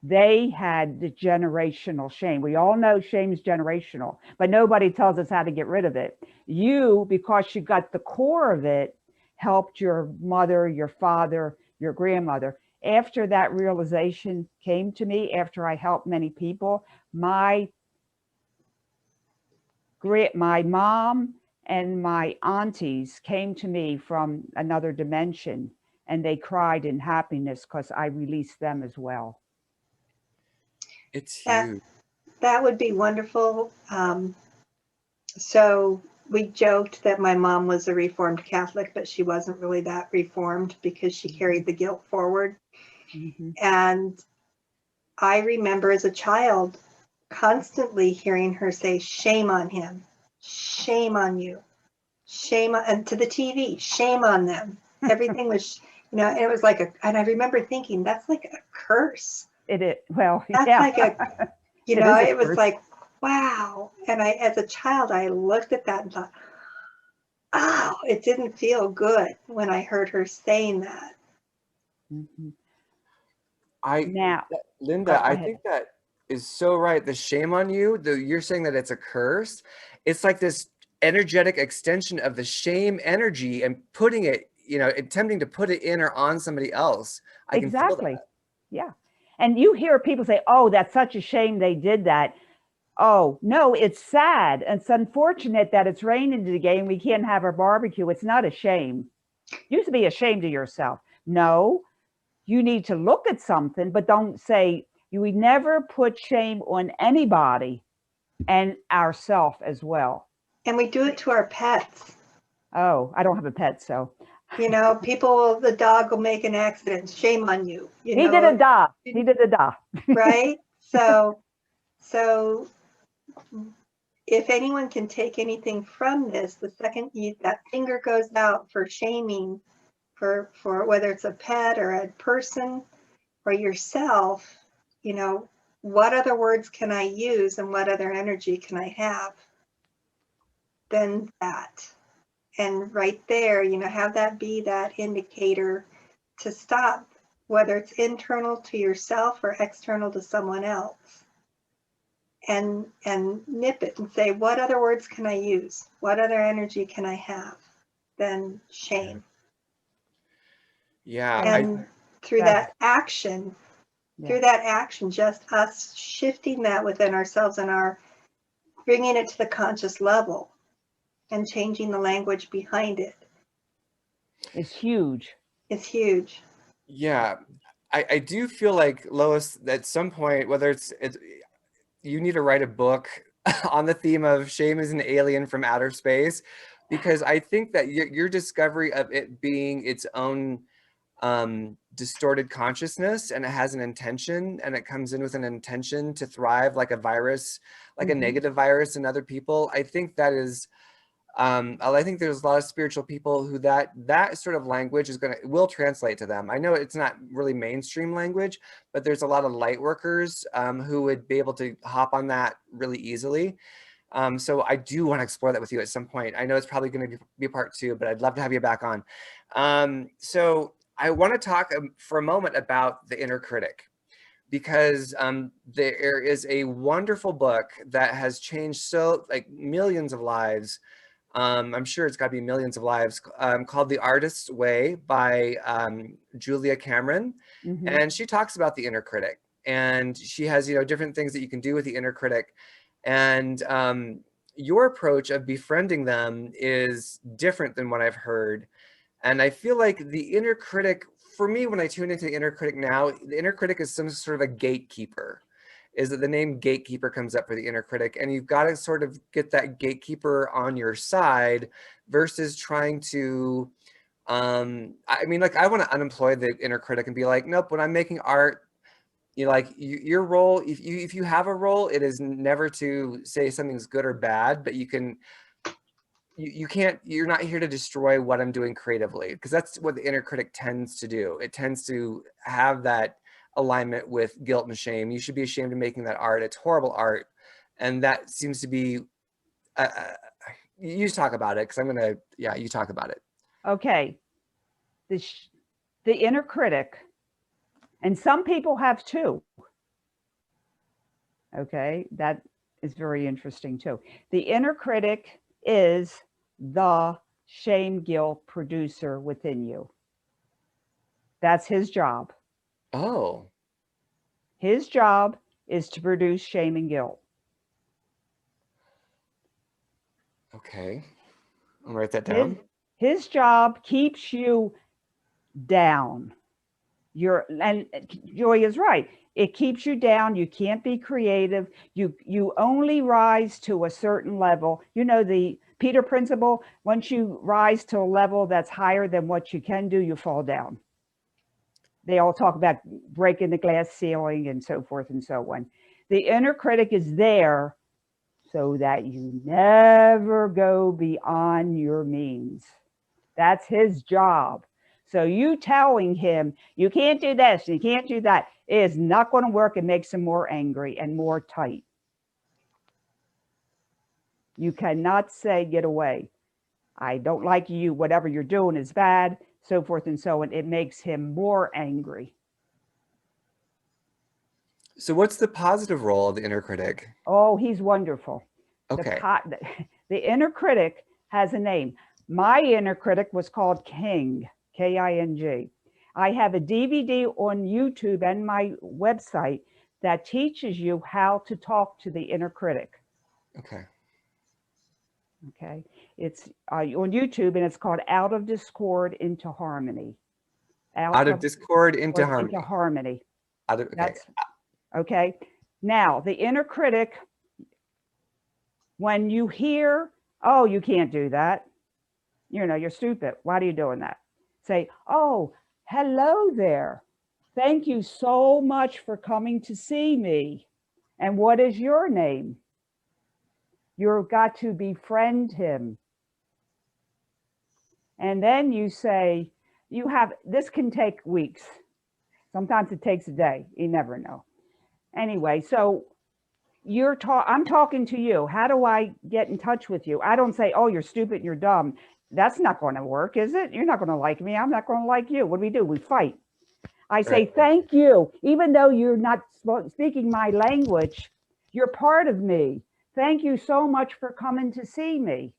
they had the generational shame. We all know shame is generational, but nobody tells us how to get rid of it. You, because you got the core of it, helped your mother, your father, your grandmother. After that realization came to me, after I helped many people, my mom and my aunties came to me from another dimension, and they cried in happiness because I released them as well. It's That huge. that would be wonderful. So we joked that my mom was a Reformed Catholic, but she wasn't really that Reformed because she carried the guilt forward. Mm-hmm. And I remember as a child constantly hearing her say, "Shame on him, shame on you, shame on," and to the TV, "Shame on them." Everything was, and it was like and I remember thinking, that's like a curse. It is, well, That's yeah. like It is a it was curse. like, wow. And as a child, I looked at that and thought, oh, it didn't feel good when I heard her saying that. Mm-hmm. I, Now, Linda, go I ahead. think that is so right. The shame on you, you're saying that it's a curse. It's like this energetic extension of the shame energy and putting it, attempting to put it in or on somebody else. I can feel Exactly. that. Yeah. And you hear people say, oh, that's such a shame they did that. Oh, no, it's sad. It's unfortunate that it's raining today and we can't have our barbecue. It's not a shame. You used to be ashamed of yourself. No, you need to look at something, but don't say, you would never put shame on anybody, and ourself as well. And we do it to our pets. Oh, I don't have a pet, so. The dog will make an accident. Shame on you, He did a da. He did a da. right? So if anyone can take anything from this, the second that finger goes out for shaming, for whether it's a pet or a person or yourself, what other words can I use and what other energy can I have than that? And right there, have that be that indicator to stop, whether it's internal to yourself or external to someone else. And nip it and say, what other words can I use? What other energy can I have than shame? Yeah, And through That's, through yeah. that action, just us shifting that within ourselves and bringing it to the conscious level and changing the language behind it Is huge. is huge. yeah. I do feel like, Lois, at some point, whether it's you need to write a book on the theme of shame is an alien from outer space, because I think that your discovery of it being its own distorted consciousness, and it has an intention, and it comes in with an intention to thrive like a virus, like a Mm-hmm. negative virus in other people. I think that is, I think there's a lot of spiritual people who that sort of language will translate to them. I know it's not really mainstream language, but there's a lot of light workers who would be able to hop on that really easily. So I do want to explore that with you at some point. I know it's probably going to be part 2, but I'd love to have you back on. So I want to talk for a moment about the inner critic, because there is a wonderful book that has changed millions of lives. I'm sure it's got to be millions of lives, called The Artist's Way by Julia Cameron. Mm-hmm. And she talks about the inner critic. And she has, different things that you can do with the inner critic. And your approach of befriending them is different than what I've heard. And I feel like the inner critic, for me, when I tune into the inner critic now, the inner critic is some sort of a gatekeeper. is that the name gatekeeper comes up for the inner critic, and you've got to sort of get that gatekeeper on your side versus trying to, I mean, like, I want to unemploy the inner critic and be like, nope, when I'm making art, your role, if you have a role, it is never to say something's good or bad, but you're not here to destroy what I'm doing creatively, because that's what the inner critic tends to do. It tends to have that alignment with guilt and shame. You should be ashamed of making that art. It's horrible art. And that seems to be, you talk about it, because you talk about it. Okay. The inner critic, and some people have two. Okay, that is very interesting too. The inner critic is the shame guilt producer within you. That's his job. Oh. His job is to produce shame and guilt. Okay. I'll write that down. His job keeps you down. And Joy is right. It keeps you down. You can't be creative. You only rise to a certain level. You know, the Peter principle, once you rise to a level that's higher than what you can do, you fall down. They all talk about breaking the glass ceiling and so forth and so on. The inner critic is there so that you never go beyond your means. That's his job. So you telling him, you can't do this, you can't do that, is not going to work. It makes him more angry and more tight. You cannot say, get away. I don't like you. Whatever you're doing is bad, so forth and so on. It makes him more angry. So what's the positive role of the inner critic? Oh, he's wonderful. Okay. The inner critic has a name. My inner critic was called King, K-I-N-G. I have a DVD on YouTube and my website that teaches you how to talk to the inner critic. Okay. Okay. It's on YouTube, and it's called Out of Discord into Harmony. Out of discord into harmony. Into harmony. Okay. Okay. Now, the inner critic, when you hear, oh, you can't do that, you know, you're stupid. Why are you doing that? Say, oh, hello there. Thank you so much for coming to see me. And what is your name? You've got to befriend him. And then you say, this can take weeks. Sometimes it takes a day. You never know. Anyway, so I'm talking to you. How do I get in touch with you? I don't say, oh, you're stupid, you're dumb. That's not going to work, is it? You're not going to like me. I'm not going to like you. What do? We fight. I say, right. Thank you. Even though you're not speaking my language, you're part of me. Thank you so much for coming to see me.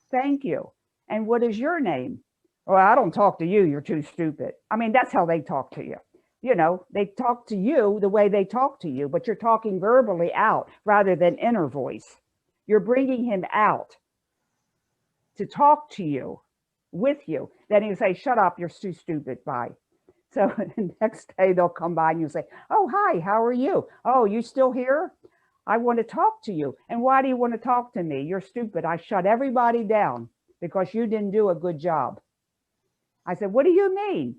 Thank you. And what is your name? Well, I don't talk to you. You're too stupid. I mean, that's how they talk to you. You know, they talk to you the way they talk to you, but you're talking verbally out rather than inner voice. You're bringing him out to talk to you, with you. Then he'll say, shut up, you're too stupid, bye. So the next day they'll come by and you'll say, oh, hi, how are you? Oh, you still here? I want to talk to you. And why do you want to talk to me? You're stupid. I shut everybody down because you didn't do a good job. I said, what do you mean?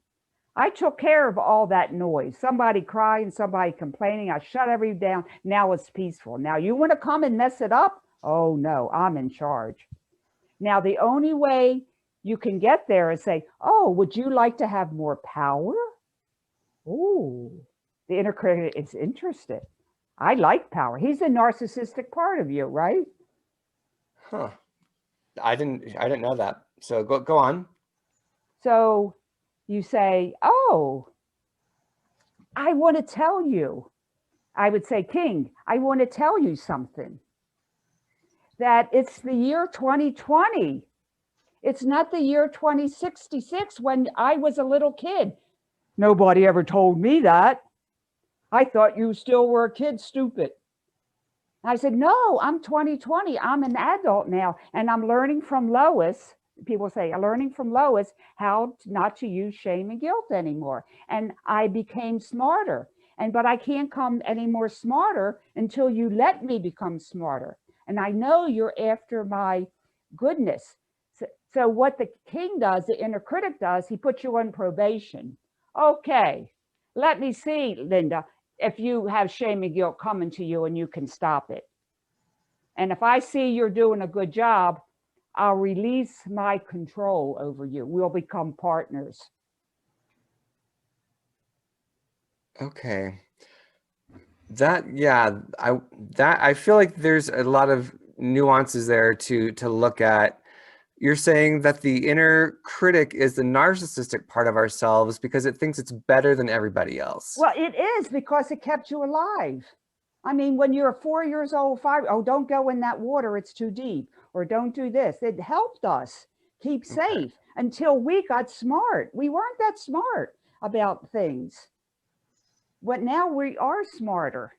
I took care of all that noise. Somebody crying, somebody complaining. I shut everything down. Now it's peaceful. Now you want to come and mess it up? Oh no, I'm in charge. Now the only way you can get there is say, oh, would you like to have more power? Oh, the inner critic is interested. I like power. He's the narcissistic part of you, right? Huh. I didn't know that. So go on. So you say, oh, I want to tell you. I would say, King, I want to tell you something. That it's the year 2020. It's not the year 2066 when I was a little kid. Nobody ever told me that. I thought you still were a kid, stupid. I said, no, I'm 2020. I'm an adult now, and I'm learning from Lois. People say, I'm learning from Lois how not to use shame and guilt anymore. And I became smarter. but I can't come any more smarter until you let me become smarter. And I know you're after my goodness. So what the king does, the inner critic does, he puts you on probation. Okay, let me see, Linda, if you have shame and guilt coming to you and you can stop it. And if I see you're doing a good job, I'll release my control over you. We'll become partners. Okay. I feel like there's a lot of nuances there to look at. You're saying that the inner critic is the narcissistic part of ourselves because it thinks it's better than everybody else. Well, it is because it kept you alive. I mean, when you're 4 years old, 5, oh, don't go in that water, it's too deep, or don't do this. It helped us keep safe until we got smart. We weren't that smart about things, but now we are smarter.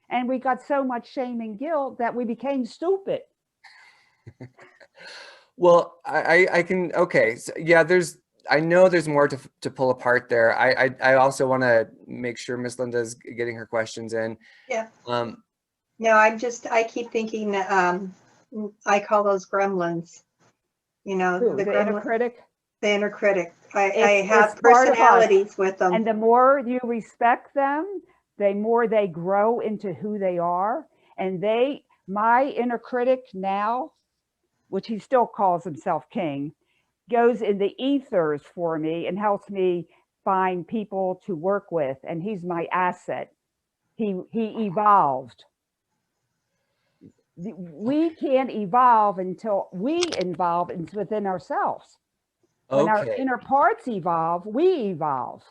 And we got so much shame and guilt that we became stupid. Well, I can, okay. So yeah, I know there's more to pull apart there. I also want to make sure Miss Linda's getting her questions in. Yeah. No, I keep thinking that I call those gremlins, you know, Ooh, the inner critic. The inner critic. I have personalities with them. And the more you respect them, the more they grow into who they are. And my inner critic now, which he still calls himself king, goes in the ethers for me and helps me find people to work with. And he's my asset. He evolved. We can't evolve until we evolve within ourselves. When our inner parts evolve, we evolve.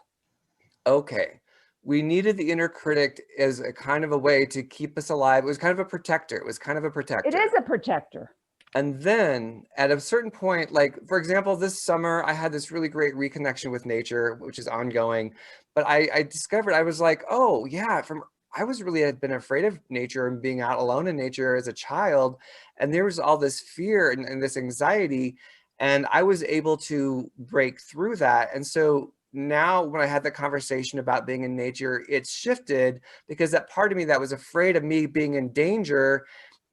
Okay. We needed the inner critic as a kind of a way to keep us alive. It was kind of a protector. It was kind of a protector. It is a protector. And then at a certain point, like, for example, this summer, I had this really great reconnection with nature, which is ongoing. But I discovered, I was like, oh, yeah, I was really had been afraid of nature and being out alone in nature as a child. And there was all this fear and this anxiety. And I was able to break through that. And so now when I had the conversation about being in nature, it's shifted because that part of me that was afraid of me being in danger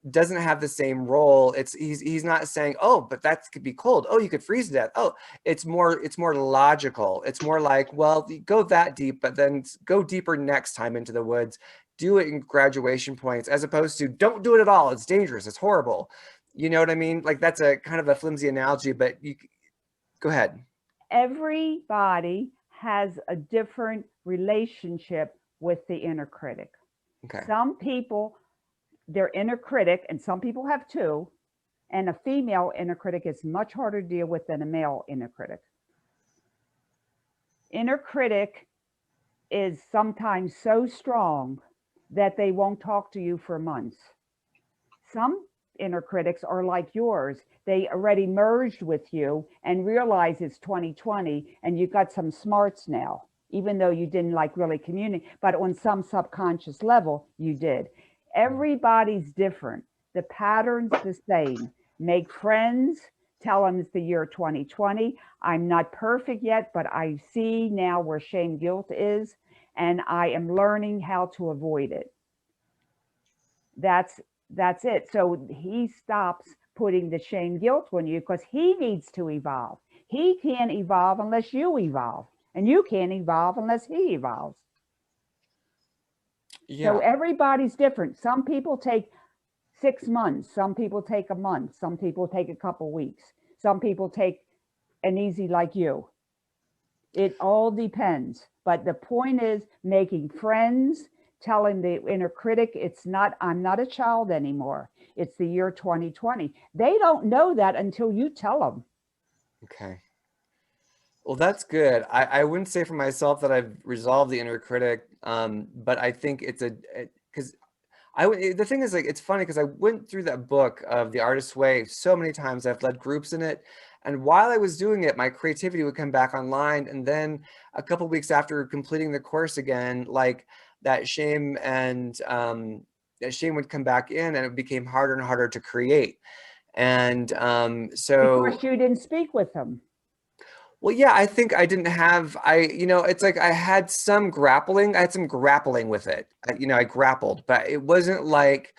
doesn't have the same role. He's not saying, oh, but that could be cold. Oh, you could freeze to death. Oh, it's more logical. It's more like, well, go that deep, but then go deeper next time into the woods. Do it in graduation points, as opposed to don't do it at all. It's dangerous. It's horrible. You know what I mean? Like that's a kind of a flimsy analogy, but go ahead. Everybody has a different relationship with the inner critic. Okay. Some people, their inner critic, and some people have two, and a female inner critic is much harder to deal with than a male inner critic. Inner critic is sometimes so strong that they won't talk to you for months. Some inner critics are like yours. They already merged with you and realize it's 2020 and you got some smarts now, even though you didn't like really communicate, but on some subconscious level, you did. Everybody's different. The pattern's the same. Make friends, tell them it's the year 2020. I'm not perfect yet, but I see now where shame guilt is, and I am learning how to avoid it. That's it. So he stops putting the shame guilt on you because he needs to evolve. He can't evolve unless you evolve, and you can't evolve unless he evolves. Yeah. So everybody's different. Some people take 6 months. Some people take a month. Some people take a couple weeks. Some people take an easy like you. It all depends. But the point is making friends, telling the inner critic, I'm not a child anymore. It's the year 2020. They don't know that until you tell them. Okay. Well, that's good. I wouldn't say for myself that I've resolved the inner critic, but I think it's because the thing is, like, it's funny because I went through that book of The Artist's Way so many times. I've led groups in it. And while I was doing it, my creativity would come back online. And then a couple of weeks after completing the course again, like that shame would come back in and it became harder and harder to create. And so. Because you didn't speak with them. Well, yeah, I think I didn't have, it's like I had some grappling. I had some grappling with it. I grappled, but it wasn't like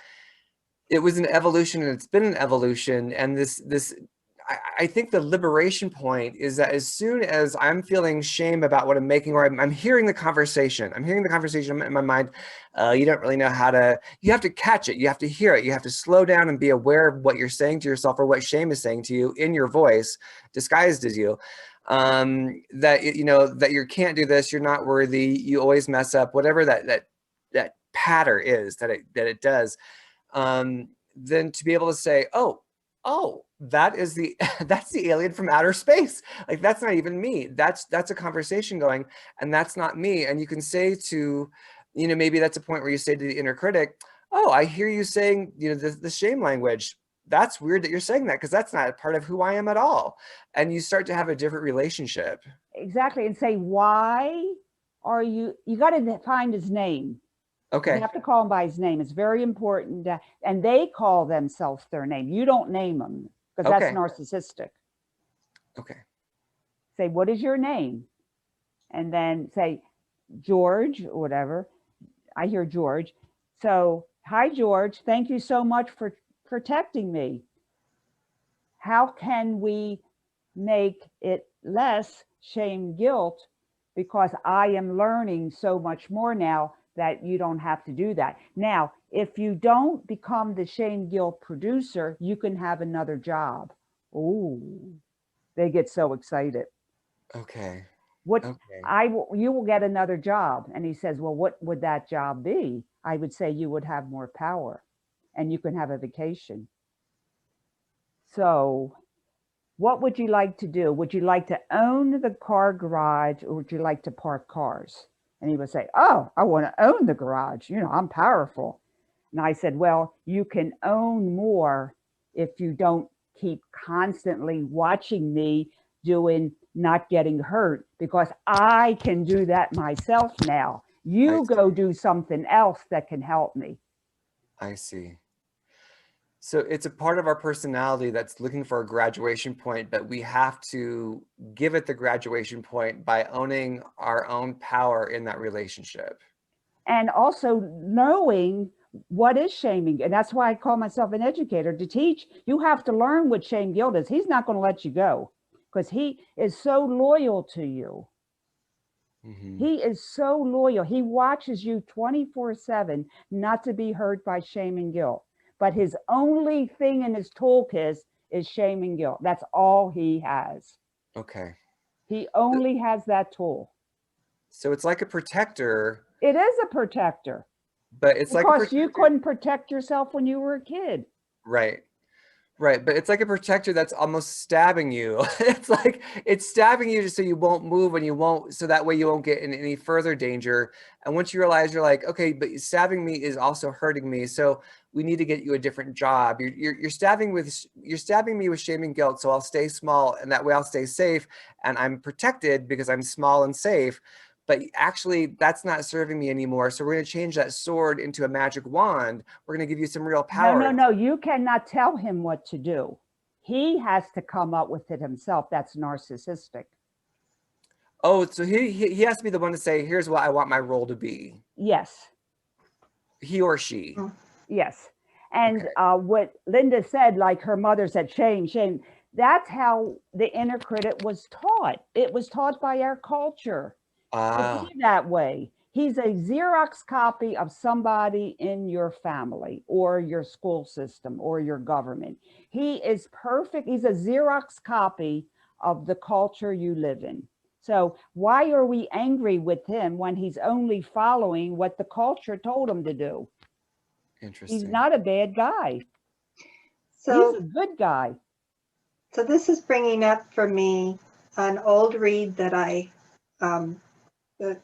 it was an evolution, and it's been an evolution. And I think the liberation point is that as soon as I'm feeling shame about what I'm making, or I'm hearing the conversation, in my mind. You don't really know you have to catch it. You have to hear it. You have to slow down and be aware of what you're saying to yourself, or what shame is saying to you in your voice, disguised as you. That you can't do this. You're not worthy. You always mess up. Whatever that pattern is that it does. Then to be able to say, oh, that is that's the alien from outer space. Like, that's not even me. That's a conversation going, and that's not me. And you can say to, maybe that's a point where you say to the inner critic, oh, I hear you saying, the shame language. That's weird that you're saying that, because that's not a part of who I am at all. And you start to have a different relationship. Exactly. And say, why are you got to find his name. Okay. You have to call him by his name. It's very important. And they call themselves their name. You don't name them, because that's narcissistic. Okay. Say, what is your name? And then say, George, or whatever. I hear George. So, hi, George. Thank you so much for protecting me. How can we make it less shame, guilt? Because I am learning so much more now that you don't have to do that. Now, if you don't become the shame, guilt producer, you can have another job. Oh, they get so excited. Okay. You will get another job. And he says, well, what would that job be? I would say you would have more power, and you can have a vacation. So what would you like to do? Would you like to own the car garage, or would you like to park cars? And he would say, oh, I want to own the garage. I'm powerful. And I said, well, you can own more if you don't keep constantly watching me doing not getting hurt, because I can do that myself now. You go do something else that can help me. I see. So it's a part of our personality that's looking for a graduation point, but we have to give it the graduation point by owning our own power in that relationship. And also knowing what is shaming. And that's why I call myself an educator, to teach. You have to learn what shame, guilt is. He's not going to let you go, because he is so loyal to you. Mm-hmm. He is so loyal. He watches you 24/7, not to be hurt by shame and guilt. But his only thing in his toolkit is shame and guilt. That's all he has. Okay. He only has that tool. So it's like a protector. It is a protector. But it's like, because you couldn't protect yourself when you were a kid. Right. Right. But it's like a protector that's almost stabbing you. It's like it's stabbing you just so you won't move, and so that way you won't get in any further danger. And once you realize, you're like, okay, but stabbing me is also hurting me. So we need to get you a different job. You're stabbing me with shame and guilt. So I'll stay small, and that way I'll stay safe, and I'm protected because I'm small and safe. But actually, that's not serving me anymore. So we're going to change that sword into a magic wand. We're going to give you some real power. No. You cannot tell him what to do. He has to come up with it himself. That's narcissistic. Oh, so he has to be the one to say, here's what I want my role to be. Yes. He or she. Yes. And what Linda said, like her mother said, shame. That's how the inner critic was taught. It was taught by our culture. To be that way. He's a Xerox copy of somebody in your family, or your school system, or your government. He is perfect. He's a Xerox copy of the culture you live in. So why are we angry with him when he's only following what the culture told him to do? Interesting. He's not a bad guy. So, he's a good guy. So this is bringing up for me an old read that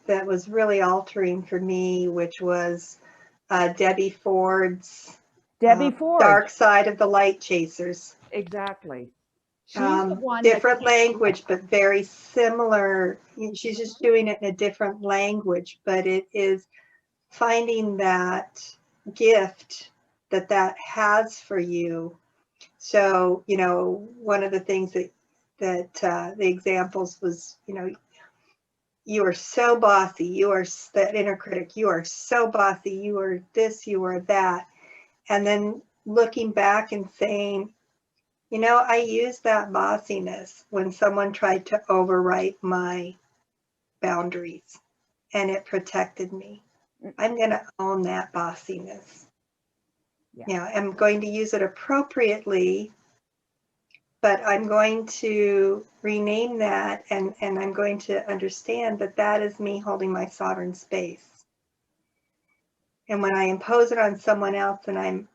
that was really altering for me, which was Debbie Ford's Dark Side of the Light Chasers. Exactly. She's the one different language, but very similar. She's just doing it in a different language, but it is finding that gift that has for you. So, one of the things that that the examples was, you know, you are so bossy, you are that inner critic, you are so bossy, you are this, you are that. And then looking back and saying, you know, I used that bossiness when someone tried to overwrite my boundaries and it protected me. I'm going to own that bossiness. Yeah. You know, I'm going to use it appropriately, but I'm going to rename that, and I'm going to understand that that is me holding my sovereign space. And when I impose it on someone else and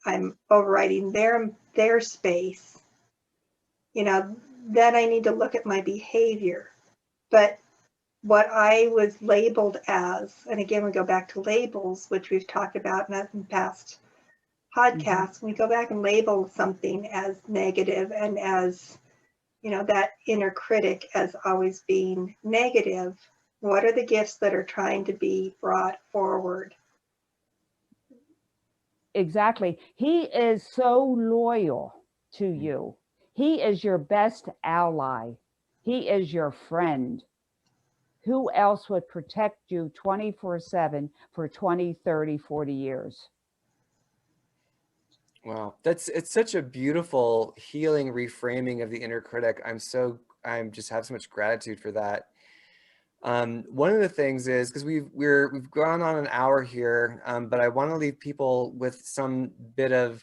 I'm overriding their space, you know, then I need to look at my behavior. But what I was labeled as, and again, we go back to labels, which we've talked about in past podcasts, we go back and label something as negative and as, you know, that inner critic as always being negative. What are the gifts that are trying to be brought forward? Exactly. He is so loyal to you. He is your best ally. He is your friend. Who else would protect you 24/7 for 20, 30, 40 years? Wow, it's such a beautiful healing reframing of the inner critic. I'm just have so much gratitude for that. One of the things is because we've gone on an hour here, but I want to leave people with some bit of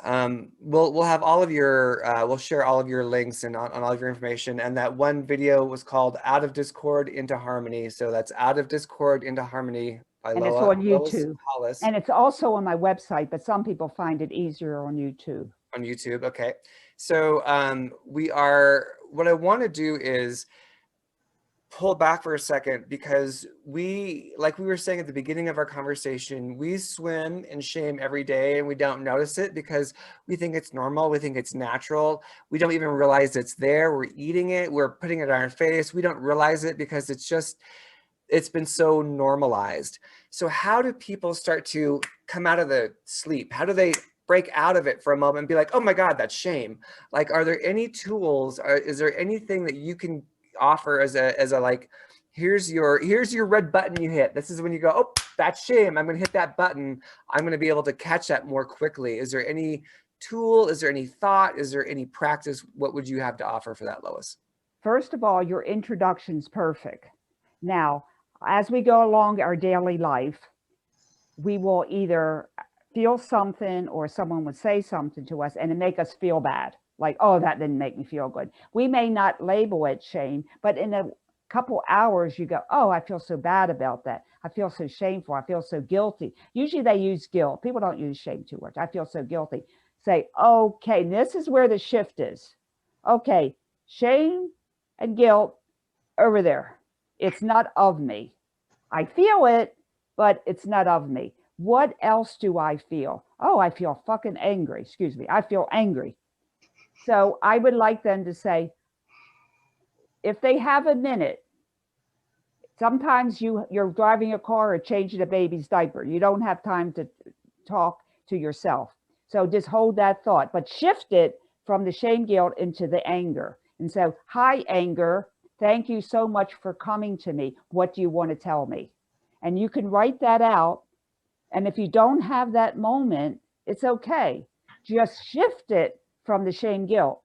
we'll have all of your we'll share all of your links and on all of your information, and that one video was called Out of Discord into Harmony. So that's Out of Discord into Harmony by And it's Lois on YouTube. Hollis. And it's also on my website, but some people find it easier on YouTube. On YouTube, okay. So what I want to do is pull back for a second, because like we were saying at the beginning of our conversation, we swim in shame every day and we don't notice it because we think it's normal, we think it's natural, we don't even realize it's there, we're eating it, we're putting it on our face, we don't realize it because it's been so normalized. So how do people start to come out of the sleep? How do they break out of it for a moment and be like, oh my God, that's shame? Like, are there any tools, or is there anything that you can offer as a like, here's your red button you hit. This is when you go, oh, that's shame. I'm going to hit that button. I'm going to be able to catch that more quickly. Is there any tool? Is there any thought? Is there any practice? What would you have to offer for that, Lois? First of all, your introduction's perfect. Now, as we go along our daily life, we will either feel something or someone would say something to us and it make us feel bad. Like, oh, that didn't make me feel good. We may not label it shame, but in a couple hours you go, oh, I feel so bad about that. I feel so shameful. I feel so guilty. Usually they use guilt. People don't use shame too much. I feel so guilty. Say, okay, this is where the shift is. Okay, shame and guilt over there. It's not of me. I feel it, but it's not of me. What else do I feel? Oh, I feel fucking angry. Excuse me. I feel angry. So I would like them to say, if they have a minute, sometimes you're driving a car or changing a baby's diaper. You don't have time to talk to yourself. So just hold that thought, but shift it from the shame guilt into the anger. And so, hi, anger. Thank you so much for coming to me. What do you want to tell me? And you can write that out. And if you don't have that moment, it's okay. Just shift it from the shame guilt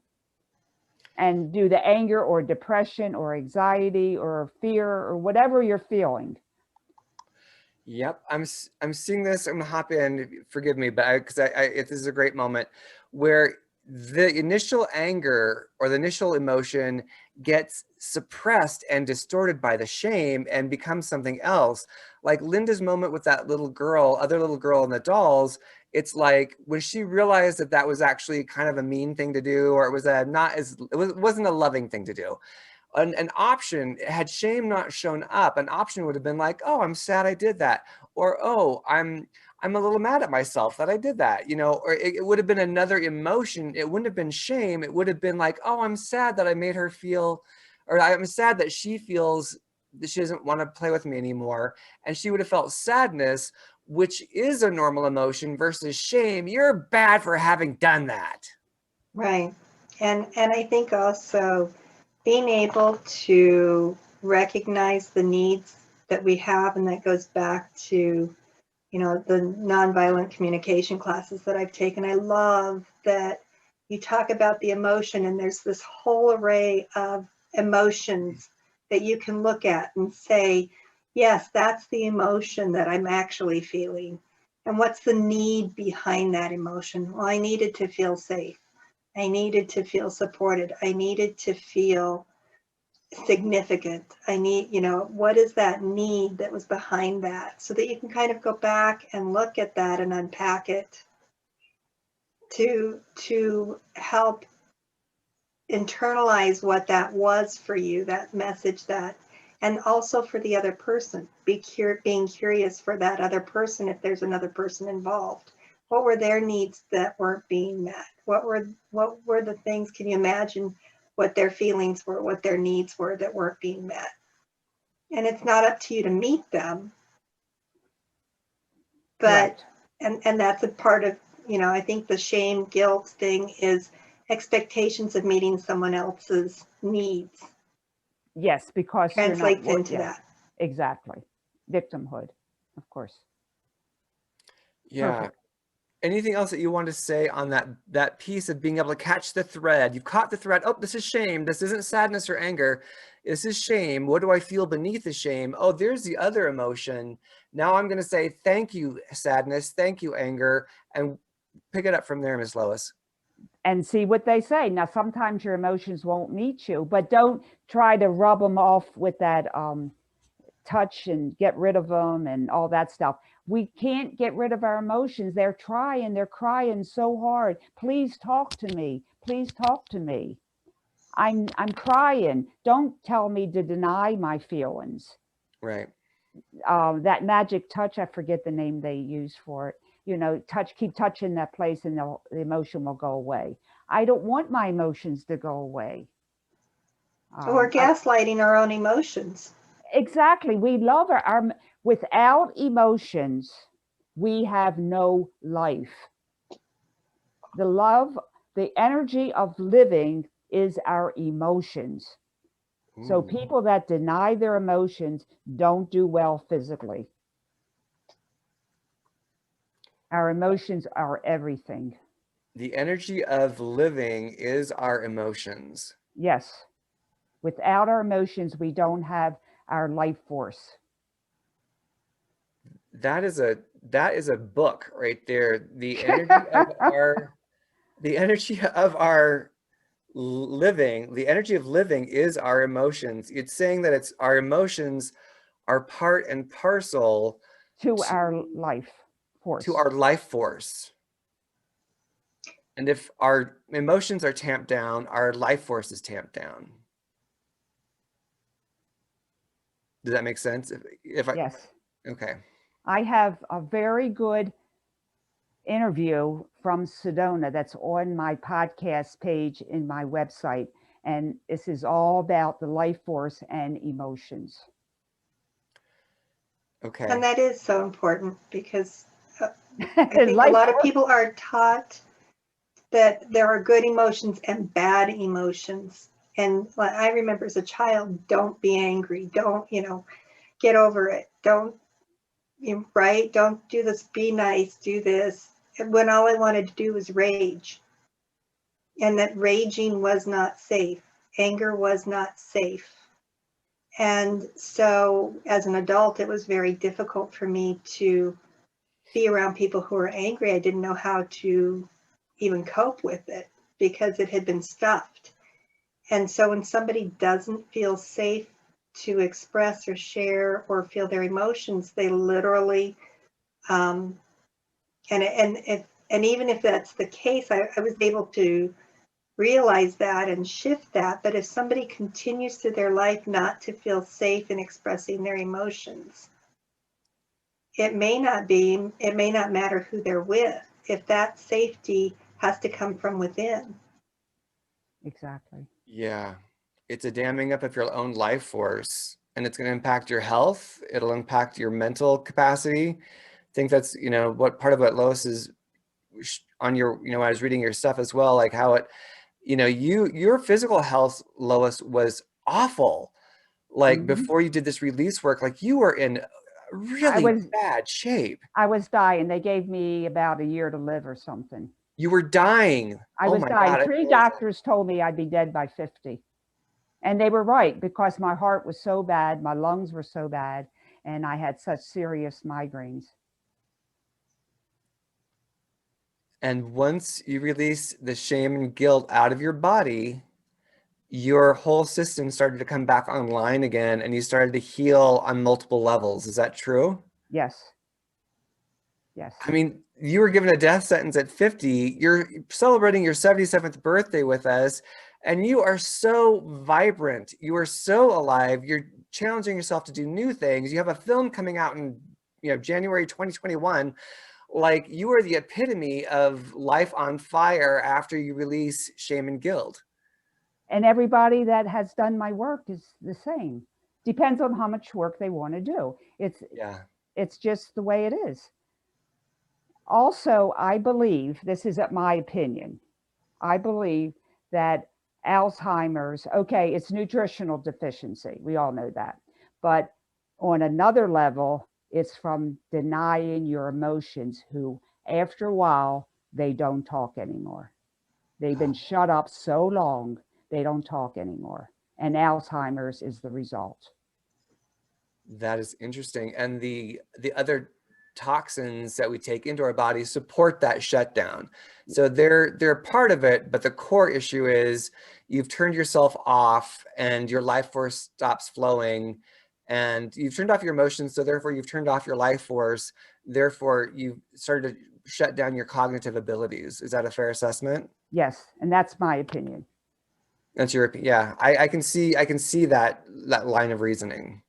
and do the anger or depression or anxiety or fear or whatever you're feeling. Yep, I'm seeing this. I'm gonna hop in. Forgive me, but because this is a great moment where the initial anger or the initial emotion gets suppressed and distorted by the shame and becomes something else. Like Linda's moment with that little girl, other little girl in the dolls. It's like when she realized that that was actually kind of a mean thing to do, or it was wasn't a loving thing to do. An option, had shame not shown up, an option would have been like, oh, I'm sad I did that, or oh, I'm a little mad at myself that I did that, you know, or it would have been another emotion. It wouldn't have been shame. It would have been like, oh, I'm sad that I made her feel, or I'm sad that she feels that she doesn't want to play with me anymore. And she would have felt sadness, which is a normal emotion, versus shame. You're bad for having done that. Right. And I think also being able to recognize the needs that we have, and that goes back to, you know, the nonviolent communication classes that I've taken. I love that you talk about the emotion, and there's this whole array of emotions that you can look at and say, yes, that's the emotion that I'm actually feeling. And what's the need behind that emotion? Well, I needed to feel safe. I needed to feel supported. I needed to feel significant. I need, you know, what is that need that was behind that, so that you can kind of go back and look at that and unpack it to help internalize what that was for you, that message, that, and also for the other person, being curious for that other person. If there's another person involved, what were their needs that weren't being met? What were the things? Can you imagine what their feelings were, what their needs were that weren't being met? And it's not up to you to meet them, but Correct. and that's a part of, you know, I think the shame guilt thing is expectations of meeting someone else's needs Yes, because you're not, translates into yeah, that. exactly. Victimhood, of course. Yeah. Perfect. Anything else that you want to say on that piece of being able to catch the thread? You've caught the thread. Oh, this is shame. This isn't sadness or anger. This is shame. What do I feel beneath the shame? Oh, there's the other emotion. Now I'm going to say, thank you, sadness. Thank you, anger. And pick it up from there, Miss Lois. And see what they say. Now, sometimes your emotions won't meet you, but don't try to rub them off with that touch and get rid of them and all that stuff. We can't get rid of our emotions. They're crying so hard. Please talk to me. Please talk to me. I'm crying. Don't tell me to deny my feelings. Right. That magic touch, I forget the name they use for it. You know, keep touching that place, and the emotion will go away. I don't want my emotions to go away. We're gaslighting our own emotions. Exactly. We love without emotions, we have no life. The love, the energy of living is our emotions. So Ooh. people that deny their emotions don't do well physically. Our emotions are everything. The energy of living is our emotions. Yes. Without our emotions, we don't have our life force. That is a book right there. The energy of our living, the energy of living is our emotions. It's saying that it's our emotions are part and parcel To to our life to force. our life force. And if our emotions are tamped down, our life force is tamped down. Does that make sense? If I Yes. Okay. I have a very good interview from Sedona that's on my podcast page in my website. And this is all about the life force and emotions. Okay. And that is so important, because I think a Life lot of force. people are taught that there are good emotions and bad emotions. And I remember as a child, don't be angry. Don't, you know, get over it. Don't, you know, right? Don't do this. Be nice. Do this. When all I wanted to do was rage. And that raging was not safe. Anger was not safe. And so as an adult, it was very difficult for me to be around people who were angry. I didn't know how to even cope with it because it had been stuffed. And so when somebody doesn't feel safe to express or share or feel their emotions, they literally, um, and even if that's the case, I was able to realize that and shift that. But if somebody continues through their life not to feel safe in expressing their emotions, it may not matter who they're with, if that safety has to come from within. Exactly. Yeah. It's a damming up of your own life force, and it's going to impact your health. It'll impact your mental capacity. I think that's, what part of what Lois is on your, when I was reading your stuff as well, like how it, you know, your physical health, Lois, was awful. Like Hmm. before you did this release work, like you were in I really was bad shape. I was dying. They gave me about a year to live or something. You were dying. I Oh was my dying. God, I didn't Three realize that. doctors told me I'd be dead by 50. And they were right because my heart was so bad, my lungs were so bad, and I had such serious migraines. And once you release the shame and guilt out of your body, your whole system started to come back online again and you started to heal on multiple levels. Is that true? Yes. Yes. I mean, you were given a death sentence at 50. You're celebrating your 77th birthday with us, and you are so vibrant. You are so alive. You're challenging yourself to do new things. You have a film coming out in, January 2021. Like you are the epitome of life on fire after you release shame and guilt. And everybody that has done my work is the same. Depends on how much work they want to do. Yeah. It's just the way it is. Also, I believe, this is my opinion, I believe that Alzheimer's, okay, it's nutritional deficiency. We all know that. But on another level, it's from denying your emotions, who, after a while, they don't talk anymore. They've been shut up so long, they don't talk anymore. And Alzheimer's is the result. That is interesting. And the other toxins that we take into our bodies support that shutdown. So they're part of it, but the core issue is you've turned yourself off and your life force stops flowing, and you've turned off your emotions, so therefore you've turned off your life force. Therefore, you've started to shut down your cognitive abilities. Is that a fair assessment? Yes, and that's my opinion. That's your, yeah. I can see that line of reasoning.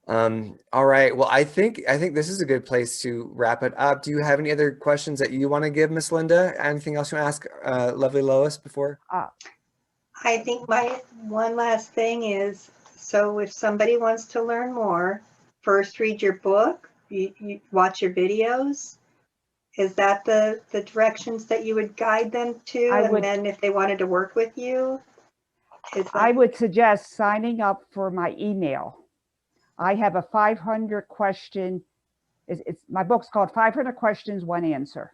All right. Well, I think this is a good place to wrap it up. Do you have any other questions that you want to give, Miss Linda? Anything else you want to ask, lovely Lois, before? I think my one last thing is, so if somebody wants to learn more, first read your book, you watch your videos. Is that the directions that you would guide them to? I And would then if they wanted to work with you, is that? I would suggest signing up for my email. I have a 500 question. It's my book's called 500 Questions, One Answer.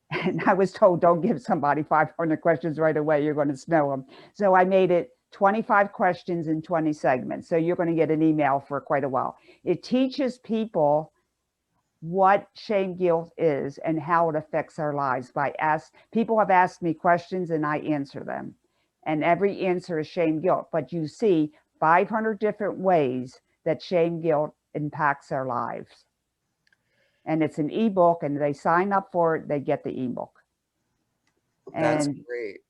And I was told, don't give somebody 500 questions right away. You're going to smell them. So I made it 25 questions in 20 segments. So you're going to get an email for quite a while. It teaches people what shame guilt is and how it affects our lives. People have asked me questions and I answer them. And every answer is shame guilt. But you see 500 different ways that shame guilt impacts our lives. And it's an ebook, and they sign up for it, they get the ebook. That's And great.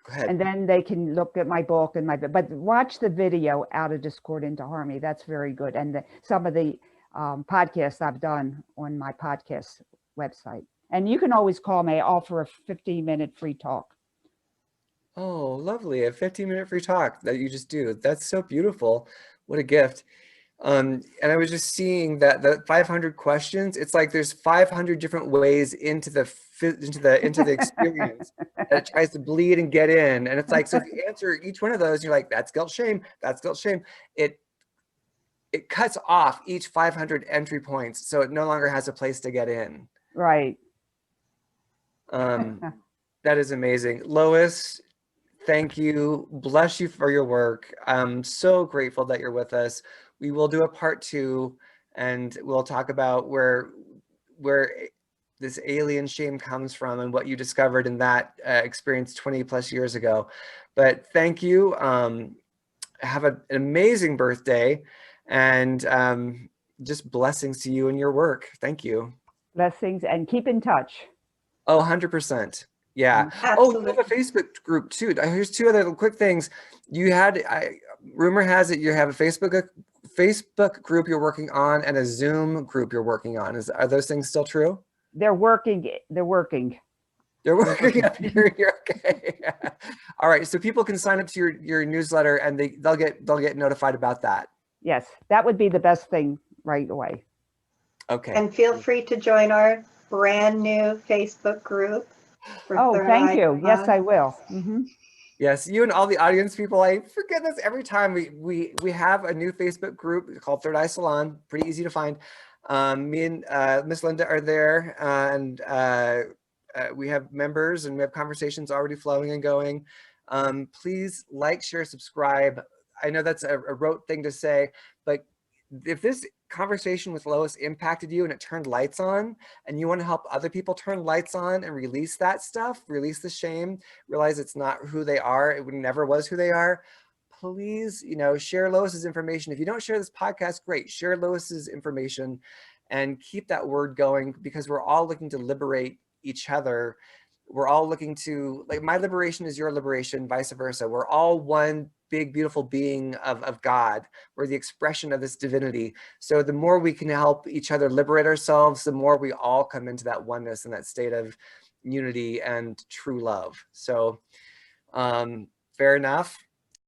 Go ahead. and then they can look at my book and but watch the video, Out of Discord into Harmony. That's very good. And some of the podcasts I've done on my podcast website. And you can always call me. I offer a 15-minute free talk. Oh, lovely. A 15-minute free talk that you just do. That's so beautiful. What a gift. And I was just seeing that the 500 questions, it's like there's 500 different ways into the experience that it tries to bleed and get in. And it's like, so if you answer each one of those, you're like, that's guilt, shame, that's guilt, shame. It cuts off each 500 entry points, so it no longer has a place to get in. Right. That is amazing. Lois, thank you. Bless you for your work. I'm so grateful that you're with us. We will do a part 2, and we'll talk about where this alien shame comes from and what you discovered in that experience 20 plus years ago. But thank you. Have an amazing birthday, and just blessings to you and your work. Thank you. Blessings, and keep in touch. Oh, 100%. Yeah. Oh, you have a Facebook group too. Here's 2 other quick things. Rumor has it you have a Facebook group you're working on and a Zoom group you're working on. Are those things still true? They're working. They're working. You're okay. All right. So people can sign up to your newsletter and they'll get notified about that. Yes, that would be the best thing right away. Okay. And feel free to join our brand new Facebook group. for Oh, third thank eye. you. Yes, I will. Yes, you and all the audience people, I forget this every time. We have a new Facebook group called Third Eye Salon, pretty easy to find. Me and Miss Linda are there, and we have members and we have conversations already flowing and going. Please like, share, subscribe. I know that's a rote thing to say, but if this conversation with Lois impacted you and it turned lights on, and you want to help other people turn lights on and release that stuff, release the shame, realize it's not who they are, it never was who they are, please, share Lois's information. If you don't share this podcast, great, share Lois's information and keep that word going, because we're all looking to liberate each other. We're all looking to, like, my liberation is your liberation, vice versa. We're all one big, beautiful being of God. We're the expression of this divinity. So the more we can help each other liberate ourselves, the more we all come into that oneness and that state of unity and true love. So fair enough.